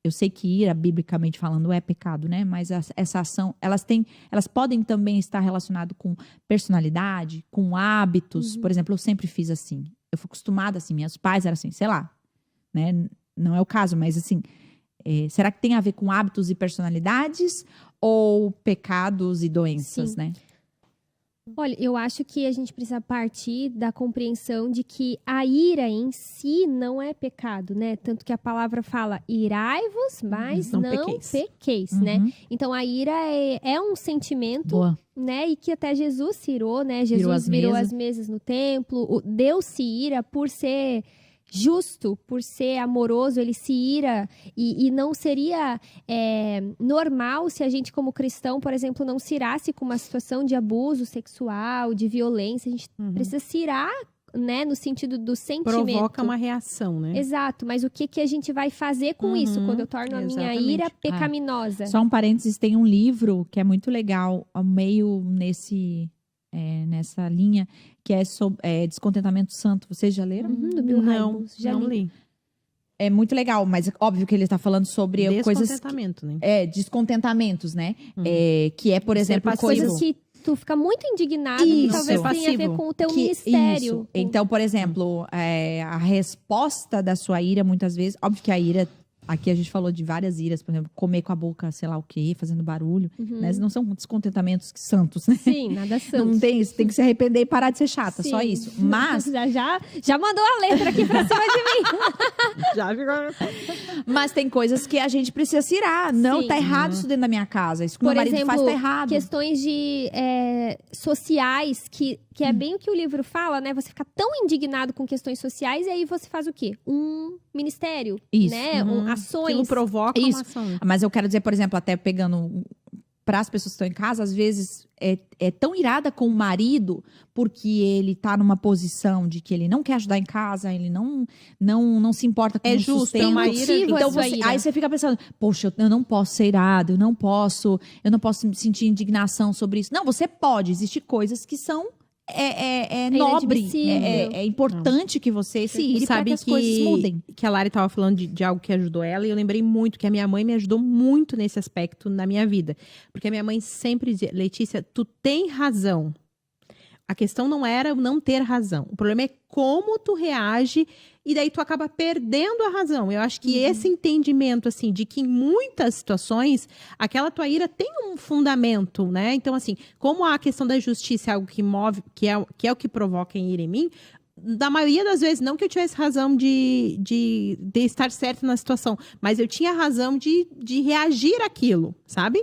Eu sei que ira, biblicamente falando, é pecado, né? Mas essa ação, elas podem também estar relacionadas com personalidade, com hábitos. Por exemplo, eu sempre fiz assim. Eu fui acostumada assim, meus pais eram assim, sei lá, né? Não é o caso, mas assim, será que tem a ver com hábitos e personalidades ou pecados e doenças, Sim. né? Olha, eu acho que a gente precisa partir da compreensão de que a ira em si não é pecado, né? Tanto que a palavra fala, irai-vos, mas Não não pequeis. pequeis, né? Então, a ira é um sentimento, Boa. né? E que até Jesus se irou, né? Virou Jesus as virou mesas. as mesas no templo. Deus se ira por ser justo, por ser amoroso, ele se ira. E não seria normal se a gente, como cristão, por exemplo, não se irasse com uma situação de abuso sexual, de violência. A gente precisa se irar, né, no sentido do sentimento. Provoca uma reação, né? Exato, mas o que a gente vai fazer com isso quando eu torno a minha Exatamente. ira pecaminosa? Só um parênteses, tem um livro que é muito legal, meio nessa linha, que é sobre Descontentamento Santo. Vocês já leram? Do Bill Hybels, já não li. li. É muito legal, mas óbvio que ele está falando sobre coisas... Descontentamento, né? Descontentamentos, né? Que é, por Ser exemplo, passivo. Coisas que tu fica muito indignado, que Isso. talvez tenha a ver Passivo. com o teu que- ministério. Isso. Então, por exemplo, a resposta da sua ira, muitas vezes... Óbvio que a ira... Aqui a gente falou de várias iras, por exemplo, comer com a boca, sei lá o quê, fazendo barulho. Né? Não são descontentamentos santos, né? Sim, nada santo. Não tem isso. Tem que se arrepender e parar de ser chata, só Sim. isso. Mas... Já mandou a letra aqui pra cima de mim. Já ficou... Mas tem coisas que a gente precisa se irar. Não, Sim. tá errado isso dentro da minha casa. Isso que Por meu marido exemplo, faz tá errado. questões de sociais, que é bem o que o livro fala, né? Você fica tão indignado com questões sociais, e aí você faz o quê? Um ministério, Isso. né? Ações. Aquilo provoca Isso. uma ação. Mas eu quero dizer, por exemplo, até pegando para as pessoas que estão em casa, às vezes é tão irada com o marido porque ele tá numa posição de que ele não quer ajudar em casa, ele não se importa com É o justo, sustento. é uma ira motivo justa. Então a sua você, ira. aí você fica pensando, poxa, eu não posso ser irado, eu não posso sentir indignação sobre isso. Não, você pode. Existem coisas que são nobre, inadmissível. é importante que você se ire para que as coisas mudem. que a Lari estava falando de algo que ajudou ela, e eu lembrei muito que a minha mãe me ajudou muito nesse aspecto na minha vida. Porque a minha mãe sempre dizia, Letícia, tu tem razão. A questão não era não ter razão. O problema é como tu reage e daí tu acaba perdendo a razão. Eu acho que esse entendimento, assim, de que em muitas situações aquela tua ira tem um fundamento, né? Então, assim, como a questão da justiça é algo que move, que é o que provoca em ira em mim, da maioria das vezes, não que eu tivesse razão de estar certa na situação, mas eu tinha razão de reagir àquilo, sabe?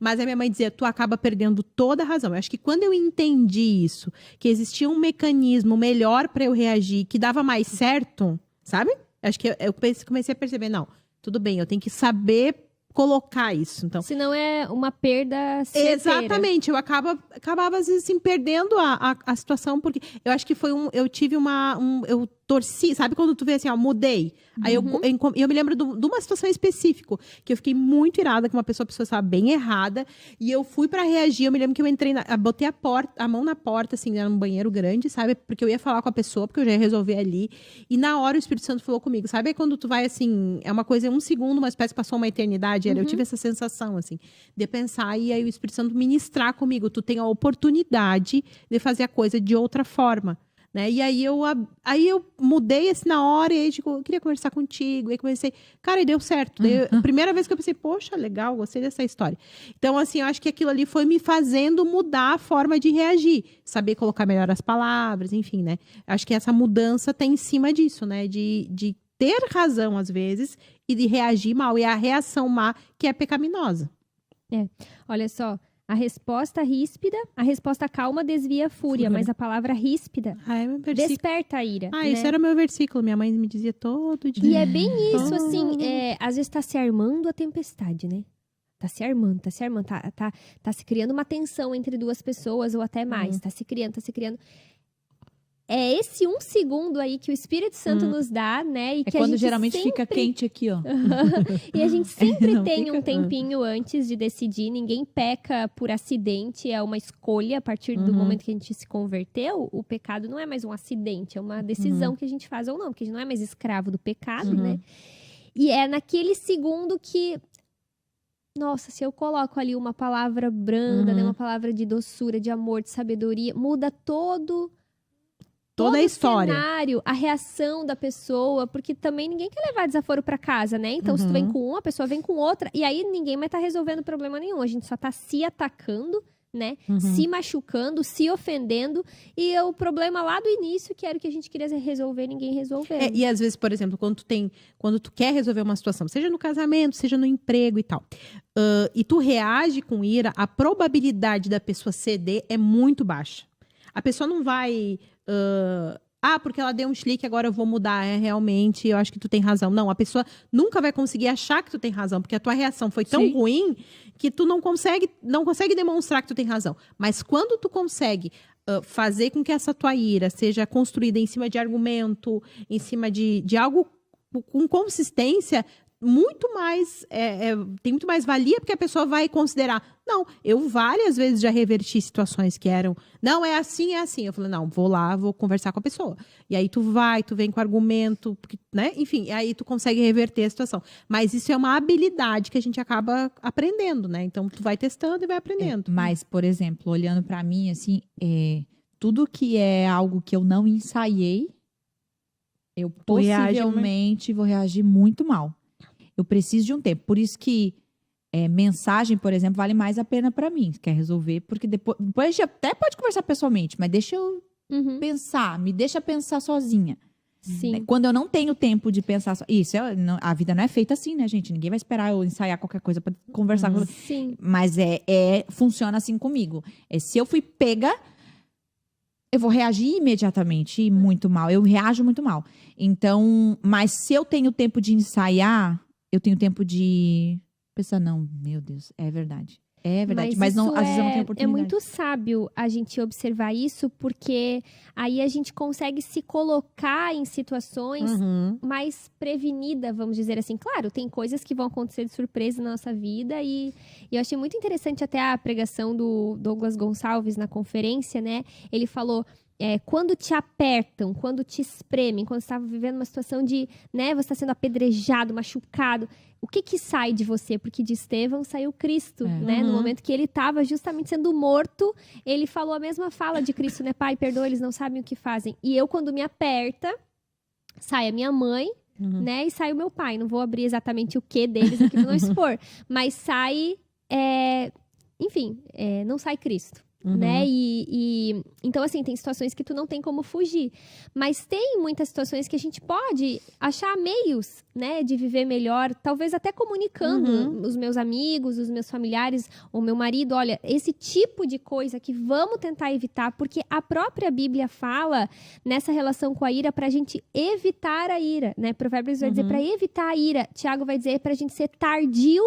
Mas a minha mãe dizia, tu acaba perdendo toda a razão. Eu acho que quando eu entendi isso, que existia um mecanismo melhor para eu reagir, que dava mais certo, sabe? Acho que eu comecei a perceber, não, tudo bem, eu tenho que saber colocar isso. Então, senão é uma perda certeira. exatamente, eu acabava às vezes assim, perdendo a situação, porque eu acho que foi eu tive eu torci, sabe quando tu vê assim, ó, mudei. Aí eu me lembro de uma situação específica, que eu fiquei muito irada com uma pessoa estava bem errada, e eu fui pra reagir, eu me lembro que eu entrei, botei a mão na porta, assim, num banheiro grande, sabe, porque eu ia falar com a pessoa, porque eu já ia resolver ali, e na hora o Espírito Santo falou comigo, sabe, aí quando tu vai assim, é uma coisa, 1 segundo, mas parece que passou uma eternidade, eu tive essa sensação, assim, de pensar, e aí o Espírito Santo ministrar comigo, tu tem a oportunidade de fazer a coisa de outra forma. Né? E aí eu mudei assim na hora, e aí eu queria conversar contigo, e aí comecei, cara, e deu certo. Daí, a primeira vez que eu pensei, poxa, legal, gostei dessa história. Então, assim, eu acho que aquilo ali foi me fazendo mudar a forma de reagir, saber colocar melhor as palavras, enfim, né? Acho que essa mudança tá em cima disso, né? De ter razão, às vezes, e de reagir mal, e a reação má que é pecaminosa. Olha só. A resposta ríspida, a resposta calma desvia a fúria, mas a palavra ríspida é meu versículo. Desperta a ira. Ah, isso era meu versículo, minha mãe me dizia todo dia. E é bem isso, assim, às vezes tá se armando a tempestade, né? Tá se armando, tá se criando uma tensão entre duas pessoas ou até mais, tá se criando. É esse 1 segundo aí que o Espírito Santo nos dá, né? E que quando a gente geralmente sempre... fica quente aqui, ó. E a gente sempre tem fica... um tempinho antes de decidir. Ninguém peca por acidente, é uma escolha. A partir do momento que a gente se converteu, o pecado não é mais um acidente, é uma decisão que a gente faz ou não, porque a gente não é mais escravo do pecado, né? E é naquele segundo que... Nossa, se eu coloco ali uma palavra branda, né? Uma palavra de doçura, de amor, de sabedoria, muda toda a história, o cenário, a reação da pessoa, porque também ninguém quer levar desaforo pra casa, né? Então, se tu vem com uma, a pessoa vem com outra, e aí ninguém vai estar resolvendo problema nenhum. A gente só tá se atacando, né? Se machucando, se ofendendo, e o problema lá do início, que era o que a gente queria resolver, ninguém resolveu. E às vezes, por exemplo, quando tu quer resolver uma situação, seja no casamento, seja no emprego e tal, e tu reage com ira, a probabilidade da pessoa ceder é muito baixa. A pessoa não vai... porque ela deu um chilique, agora eu vou mudar. Realmente, eu acho que tu tem razão. Não, a pessoa nunca vai conseguir achar que tu tem razão, porque a tua reação foi tão ruim que tu não consegue demonstrar que tu tem razão. Mas quando tu consegue fazer com que essa tua ira seja construída em cima de argumento, em cima de algo com consistência, muito mais tem muito mais valia, porque a pessoa vai considerar, não, eu várias vezes já reverti situações que eram, não, é assim, eu falei, não, vou lá, vou conversar com a pessoa, e aí tu vem com argumento, porque, né, enfim, aí tu consegue reverter a situação, mas isso é uma habilidade que a gente acaba aprendendo, né, então tu vai testando e vai aprendendo. Mas, por exemplo, olhando pra mim, assim, tudo que é algo que eu não ensaiei, eu possivelmente vou reagir muito mal. Eu preciso de um tempo. Por isso que mensagem, por exemplo, vale mais a pena pra mim. Quer resolver? Porque depois a gente até pode conversar pessoalmente, mas deixa eu pensar. Me deixa pensar sozinha. Sim. Quando eu não tenho tempo de pensar... a vida não é feita assim, né, gente? Ninguém vai esperar eu ensaiar qualquer coisa pra conversar com você. Sim. Mas funciona assim comigo. Se eu fui pega... eu vou reagir imediatamente e muito mal. Eu reajo muito mal. Então, mas se eu tenho tempo de ensaiar, eu tenho tempo de pensar, não, meu Deus, é verdade. É verdade. Mas não, às vezes eu não tenho oportunidade. É muito sábio a gente observar isso, porque aí a gente consegue se colocar em situações mais prevenida, vamos dizer assim. Claro, tem coisas que vão acontecer de surpresa na nossa vida e eu achei muito interessante até a pregação do Douglas Gonçalves na conferência, né? Ele falou... quando te apertam, quando te espremem, quando você está vivendo uma situação de, né, você está sendo apedrejado, machucado, o que sai de você? Porque de Estevão saiu Cristo, né? No momento que ele estava justamente sendo morto, ele falou a mesma fala de Cristo, né? Pai, perdoa, eles não sabem o que fazem. E eu, quando me aperta, sai a minha mãe, né? E sai o meu pai. Não vou abrir exatamente o que deles aqui para não expor. Mas sai, enfim, não sai Cristo. né? Então, assim, tem situações que tu não tem como fugir. Mas tem muitas situações que a gente pode achar meios, né? De viver melhor, talvez até comunicando os meus amigos, os meus familiares, o meu marido, olha, esse tipo de coisa que vamos tentar evitar, porque a própria Bíblia fala nessa relação com a ira pra gente evitar a ira, né? Provérbios vai dizer pra evitar a ira. Tiago vai dizer pra gente ser tardio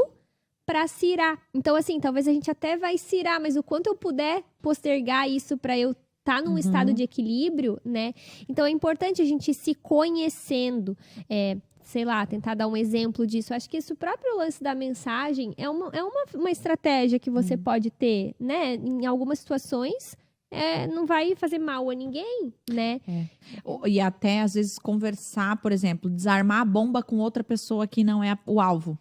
pra se irar. Então, assim, talvez a gente até vai se irar, mas o quanto eu puder postergar isso pra eu estar num estado de equilíbrio, né? Então, é importante a gente se conhecendo, sei lá, tentar dar um exemplo disso. Acho que esse próprio lance da mensagem é uma estratégia que você pode ter, né? Em algumas situações, não vai fazer mal a ninguém, né? E até, às vezes, conversar, por exemplo, desarmar a bomba com outra pessoa que não é o alvo.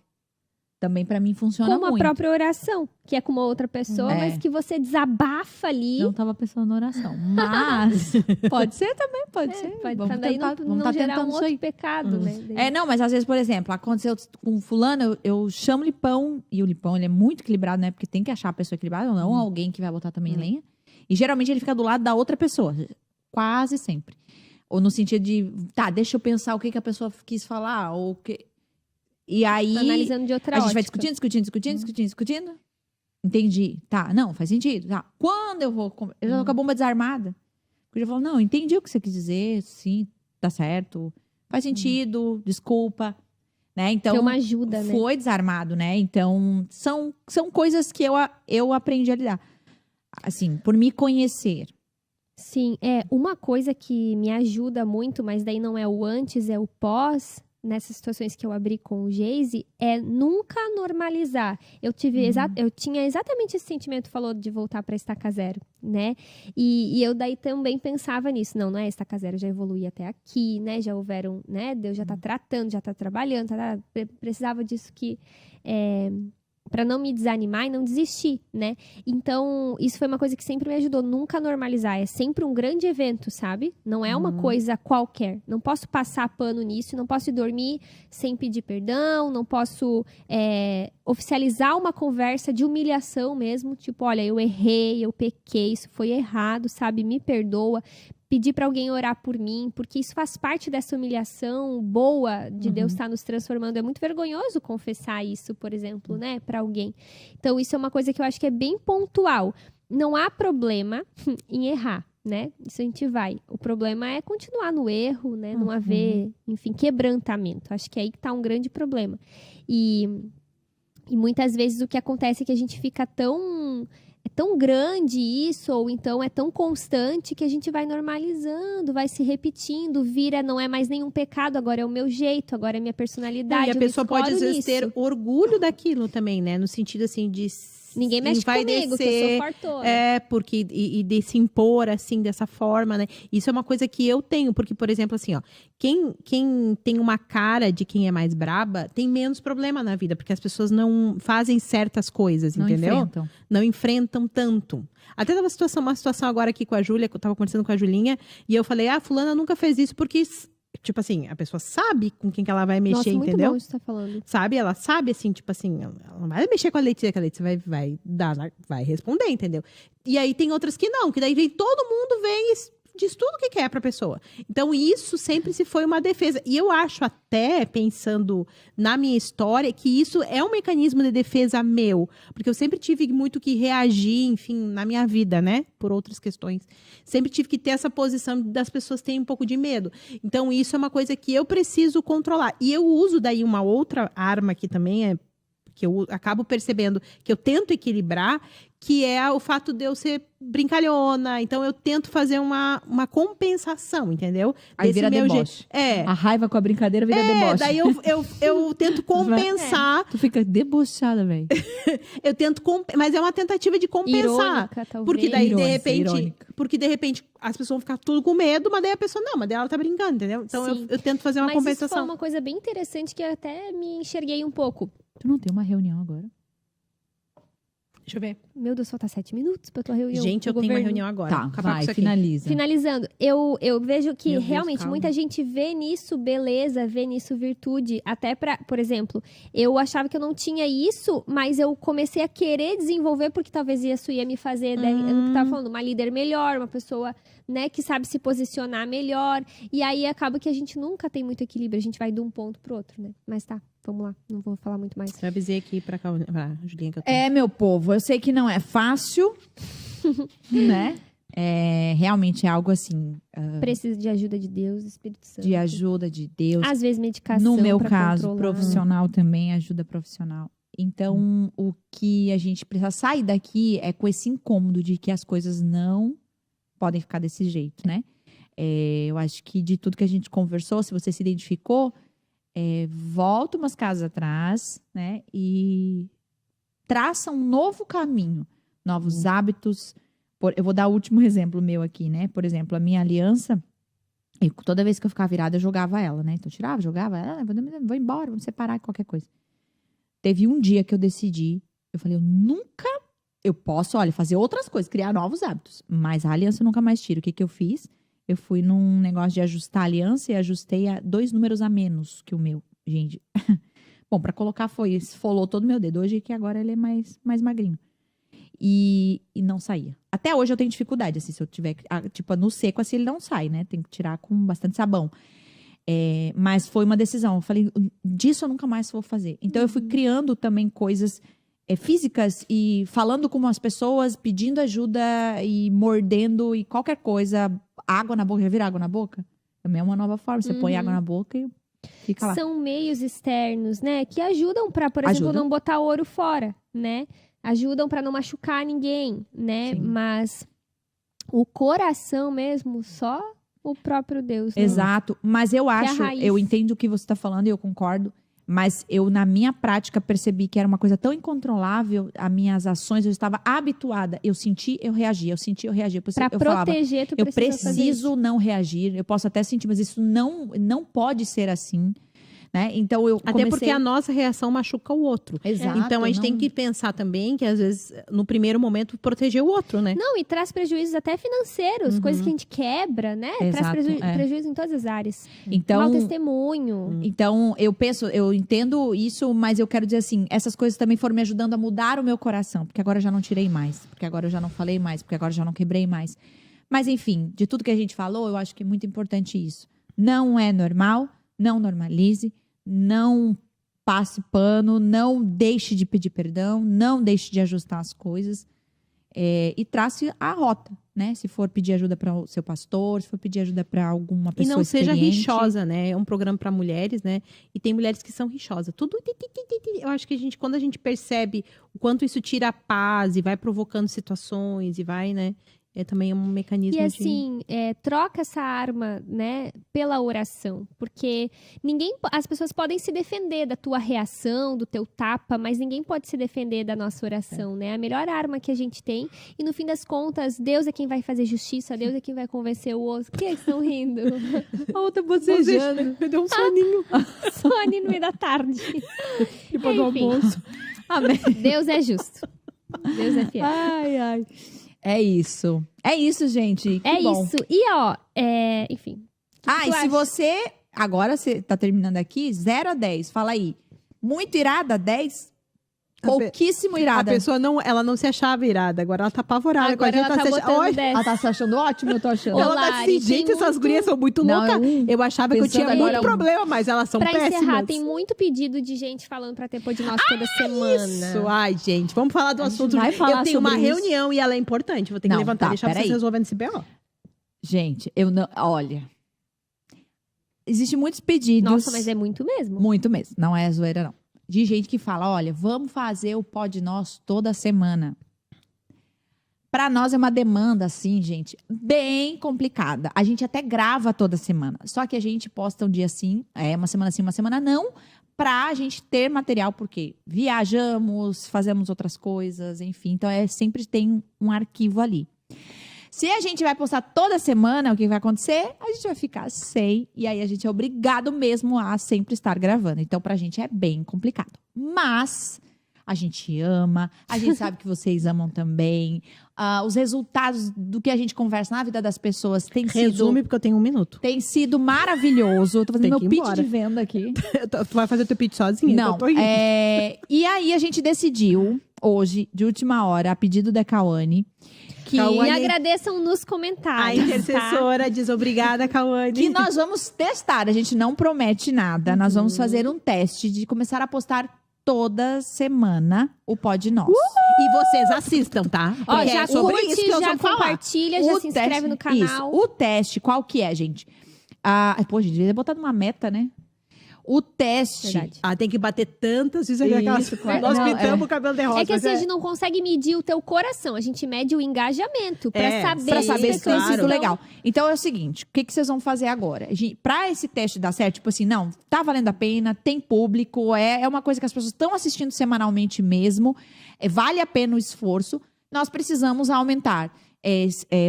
Também pra mim funciona muito. Como a própria oração, que é com uma outra pessoa, mas que você desabafa ali. Não tava pensando na oração, mas pode ser também, pode ser. Vamos daí não gerar um outro pecado, né? Não, mas às vezes, por exemplo, aconteceu com fulano, eu chamo o Lipão, e o Lipão, ele é muito equilibrado, né? Porque tem que achar a pessoa equilibrada, ou não alguém que vai botar também lenha. E geralmente ele fica do lado da outra pessoa, quase sempre. Ou no sentido de, deixa eu pensar o que a pessoa quis falar, ou o que... E aí, analisando de outra a gente vai discutindo. Entendi. Tá, não, faz sentido. Tá. Quando eu vou tô com a bomba desarmada. Eu já falo, não, entendi o que você quis dizer, sim, tá certo. Faz sentido, desculpa. Né? Então, foi uma ajuda, né? Foi desarmado, né? Então, são coisas que eu aprendi a lidar. Assim, por me conhecer. Sim, uma coisa que me ajuda muito, mas daí não é o antes, é o pós, nessas situações que eu abri com o Geise, é nunca normalizar. Eu tinha exatamente esse sentimento, falou de voltar para estaca zero, né? E eu daí também pensava nisso. Não é estaca zero, já evolui até aqui, né? Já houveram, né? Deus já tá tratando, já tá trabalhando, precisava disso que... para não me desanimar e não desistir, né? Então, isso foi uma coisa que sempre me ajudou. Nunca normalizar. É sempre um grande evento, sabe? Não é uma coisa qualquer. Não posso passar pano nisso. Não posso dormir sem pedir perdão. Não posso oficializar uma conversa de humilhação mesmo. Tipo, olha, eu errei, eu pequei, isso foi errado, sabe? Me perdoa. Pedir para alguém orar por mim, porque isso faz parte dessa humilhação boa de Deus estar nos transformando. É muito vergonhoso confessar isso, por exemplo, né, para alguém. Então, isso é uma coisa que eu acho que é bem pontual. Não há problema em errar, né? Isso a gente vai. O problema é continuar no erro, né? Não haver, enfim, quebrantamento. Acho que é aí que está um grande problema. E muitas vezes o que acontece é que a gente fica tão grande isso, ou então é tão constante que a gente vai normalizando, vai se repetindo, não é mais nenhum pecado, agora é o meu jeito, agora é a minha personalidade. E a pessoa pode, às vezes, ter orgulho daquilo também, né? No sentido, assim, de... Ninguém mexe comigo, que eu sou fortona. Porque... E de se impor, assim, dessa forma, né? Isso é uma coisa que eu tenho. Porque, por exemplo, assim, ó... Quem tem uma cara de quem é mais braba, tem menos problema na vida. Porque as pessoas não fazem certas coisas, entendeu? Não enfrentam tanto. Até tava uma situação agora aqui com a Júlia, que eu tava conversando com a Julinha. E eu falei, fulana nunca fez isso porque... Tipo assim, a pessoa sabe com quem que ela vai mexer, muito entendeu? Bom isso que você tá falando. Sabe? Ela sabe, assim, tipo assim, ela não vai mexer com a Letícia, que a Letícia vai responder, entendeu? E aí tem outras que não, que daí todo mundo vem e diz tudo o que quer pra pessoa. Então, isso sempre se foi uma defesa. E eu acho até, pensando na minha história, que isso é um mecanismo de defesa meu. Porque eu sempre tive muito que reagir, enfim, na minha vida, né? Por outras questões. Sempre tive que ter essa posição das pessoas terem um pouco de medo. Então, isso é uma coisa que eu preciso controlar. E eu uso daí uma outra arma que também que eu acabo percebendo que eu tento equilibrar, que é o fato de eu ser brincalhona. Então, eu tento fazer uma compensação, entendeu? Aí vira deboche. A raiva com a brincadeira vira deboche. Daí eu tento compensar. Tu fica debochada, velho. Eu tento mas é uma tentativa de compensar. Irônica, talvez. Porque daí, de repente, as pessoas vão ficar tudo com medo, mas daí a pessoa, não, mas daí ela tá brincando, entendeu? Então, eu tento fazer uma compensação. Mas isso foi uma coisa bem interessante que eu até me enxerguei um pouco. Tu não tem uma reunião agora? Deixa eu ver. Meu Deus, falta 7 minutos pra tua reunião. Gente, eu do tenho uma governo. reunião agora. Tá, Vou acabar com vai, isso aqui. finaliza. Finalizando, eu vejo que Meu Deus, realmente calma. muita gente vê nisso beleza, vê nisso virtude. Até por exemplo, eu achava que eu não tinha isso, mas eu comecei a querer desenvolver porque talvez isso ia me fazer, eu tava falando, uma líder melhor, uma pessoa, né, que sabe se posicionar melhor. E aí acaba que a gente nunca tem muito equilíbrio, a gente vai de um ponto pro outro, né? Mas tá, vamos lá, não vou falar muito mais. Eu avisei aqui pra Julinha que eu tô. Meu povo, eu sei que não é fácil, né? Realmente é algo assim, Preciso de ajuda de Deus, Espírito Santo. de ajuda de Deus. Às vezes medicação No meu pra caso, controlar. profissional também, ajuda profissional. Então, o que a gente precisa sair daqui é com esse incômodo de que as coisas não podem ficar desse jeito, né? Eu acho que de tudo que a gente conversou, se você se identificou, volta umas casas atrás, né? E traça um novo caminho, novos hábitos. Eu vou dar o último exemplo meu aqui, né? Por exemplo, a minha aliança, toda vez que eu ficava virada, eu jogava ela, né? Então, eu tirava, jogava, vou embora, vamos separar, qualquer coisa. Teve um dia que eu decidi, eu falei, eu posso, olha, fazer outras coisas, criar novos hábitos, mas a aliança eu nunca mais tiro. O que eu fiz? Eu fui num negócio de ajustar a aliança e ajustei a 2 números a menos que o meu. Gente, bom, pra colocar esfolou todo o meu dedo. Hoje que agora ele é mais magrinho. E não saía. Até hoje eu tenho dificuldade, assim, se eu tiver, tipo, no seco, assim, ele não sai, né? Tem que tirar com bastante sabão. Mas foi uma decisão. Eu falei, disso eu nunca mais vou fazer. Então, eu fui criando também coisas físicas e falando com as pessoas, pedindo ajuda e mordendo e qualquer coisa. Água na boca, já vira água na boca? Também é uma nova forma. Você põe água na boca e fica lá. São meios externos, né? Que ajudam pra, por exemplo, não botar ouro fora, né? Ajudam pra não machucar ninguém, né? Sim. Mas o coração mesmo, só o próprio Deus. Né? Exato. Mas eu acho, raiz. eu entendo o que você está falando e eu concordo. Mas eu, na minha prática, percebi que era uma coisa tão incontrolável, as minhas ações, eu estava habituada. Eu senti, eu reagia, eu senti, eu reagia. Pra eu falava, proteger, tu eu precisa fazer preciso isso. não reagir. Eu posso até sentir, mas isso não pode ser assim. Né? Então eu Até porque a nossa reação machuca o outro. Exato, Então a gente tem que pensar também que às vezes no primeiro momento proteger o outro, né? Não, e traz prejuízos até financeiros, coisas que a gente quebra, né? Exato, Traz prejuízo em todas as áreas. Então, Mau testemunho. Então, eu entendo isso, mas eu quero dizer assim, essas coisas também foram me ajudando a mudar o meu coração, porque agora eu já não tirei mais, porque agora eu já não falei mais, porque agora eu já não quebrei mais. Mas enfim, de tudo que a gente falou, eu acho que é muito importante isso. Não é normal, não normalize, não passe pano, não deixe de pedir perdão, não deixe de ajustar as coisas e trace a rota, né? Se for pedir ajuda para o seu pastor, se for pedir ajuda para alguma pessoa E não seja experiente. rixosa, né? É um programa para mulheres, né? E tem mulheres que são rixosas. Tudo. Eu acho que quando a gente percebe o quanto isso tira a paz e vai provocando situações e vai, né? É também um mecanismo E assim, troca essa arma, né, pela oração. Porque as pessoas podem se defender da tua reação, do teu tapa, mas ninguém pode se defender da nossa oração, né? A melhor arma que a gente tem. E no fim das contas, Deus é quem vai fazer justiça, Deus é quem vai convencer o outro. Por que eles estão rindo? A outra bocejando. Me deu um soninho. Sony no meio da tarde. Depois do Enfim. almoço. Amém. Deus é justo. Deus é fiel. Ai. É isso. É isso, gente. Que bom. Isso. E ó, enfim. E se você... Agora você tá terminando aqui, 0 a 10. Fala aí. Muito irada, 10? Pouquíssimo A irada. pessoa ela não se achava irada, agora ela tá apavorada. Agora ela tá botando 10. Ela tá se achando ótimo, eu tô achando. Ela Olá, tá assim, e tem gente, essas muito- gurias são muito Não, loucas. Eu achava que eu pensando tinha agora, muito problema, mas elas são Pra péssimas. encerrar, tem muito pedido de gente falando pra ter de nós toda semana. Isso, ai, gente, vamos falar do A gente assunto. vai falar Eu tenho uma sobre isso. reunião e ela é importante. Vou ter que Não, levantar tá, e deixar vocês peraí. resolvendo esse BO. Gente, eu não... Olha... Existem muitos pedidos... Nossa, mas é muito mesmo. Muito mesmo. Não é zoeira, não. De gente que fala, olha, vamos fazer o Pod Nós toda semana. Pra nós é uma demanda, assim, gente, bem complicada. A gente até grava toda semana. Só que a gente posta um dia sim, uma semana sim, uma semana não, pra gente ter material, porque viajamos, fazemos outras coisas, enfim. Então, sempre tem um arquivo ali. Se a gente vai postar toda semana, o que vai acontecer? A gente vai ficar sem, e aí a gente é obrigado mesmo a sempre estar gravando. Então, pra gente é bem complicado. Mas A gente ama, a gente sabe que vocês amam também. Os resultados do que a gente conversa na vida das pessoas Resume, porque eu tenho 1 minuto. tem sido maravilhoso. Eu tô fazendo Tem meu que ir pitch embora. de venda aqui. Tu vai fazer teu pitch sozinha? Não, Então eu tô indo. e aí a gente decidiu, hoje, de última hora, a pedido da Cauane, que, Cauane, E agradeçam nos A comentários. intercessora diz obrigada, Cauane. que nós vamos testar. A gente não promete nada. Nós vamos fazer um teste de começar a postar toda semana o Pod Nosso. E vocês assistam, tá? Ó, Porque já é sobre curte, isso que nós já vamos falar. compartilha, já O se inscreve teste- no canal. Isso. O teste, qual que é, gente? Pô, gente, devia ter botado uma meta, né? O teste... Verdade. Tem que bater tantas vezes aquelas... Isso, claro. Nós Não, pintamos o cabelo de rosa. É que mas assim, a gente não consegue medir o teu coração, a gente mede o engajamento pra saber, Pra saber se tem pessoas sido estão- legal. Então é o seguinte, o que, que vocês vão fazer agora? Pra esse teste dar certo, tipo assim, não, tá valendo a pena, tem público, é uma coisa que as pessoas estão assistindo semanalmente mesmo, vale a pena o esforço, nós precisamos aumentar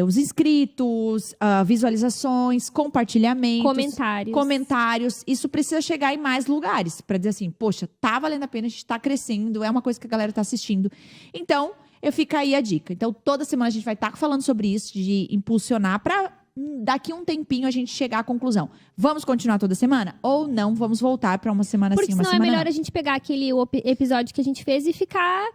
os inscritos, visualizações, compartilhamentos, comentários. Isso precisa chegar em mais lugares para dizer assim, poxa, tá valendo a pena, a gente tá crescendo, é uma coisa que a galera tá assistindo. Então, fica aí a dica. Então, toda semana a gente vai estar falando sobre isso, de impulsionar para daqui um tempinho a gente chegar à conclusão. Vamos continuar toda semana? Ou não, vamos voltar para uma semana Porque sim, uma senão é semana melhor não. a gente pegar aquele episódio que a gente fez e ficar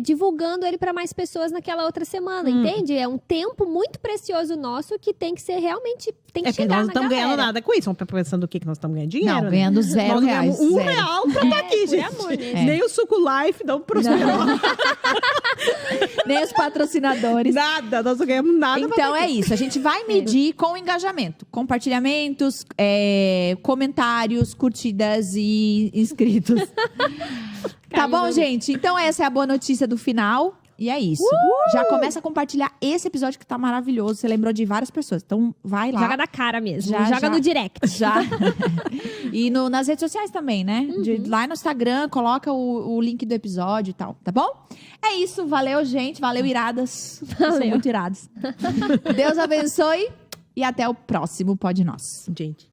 divulgando ele pra mais pessoas naquela outra semana, entende? É um tempo muito precioso nosso que tem que ser realmente, tem que É porque chegar nós não na estamos galera. ganhando nada com isso. Vamos pensando o que nós estamos ganhando dinheiro, Não, né? ganhando R$0. Nós ganhamos R$1 zero. pra estar aqui, por gente. amor mesmo. Nem o Suco Life não prosperou. Nem os patrocinadores. Nada, nós não ganhamos nada. Então é isso, a gente vai medir com engajamento, compartilhamentos, comentários, curtidas e inscritos. Tá bom, gente? Então essa é a boa notícia do final. E é isso. Já começa a compartilhar esse episódio que tá maravilhoso. Você lembrou de várias pessoas. Então vai lá. Joga na cara mesmo, Já, joga já. no direct. Já. E nas redes sociais também, né? Lá no Instagram, coloca o link do episódio e tal, tá bom? É isso. Valeu, gente. Valeu, iradas. São Valeu. muito irados. Deus abençoe. E até o próximo Pod Nosso. Gente.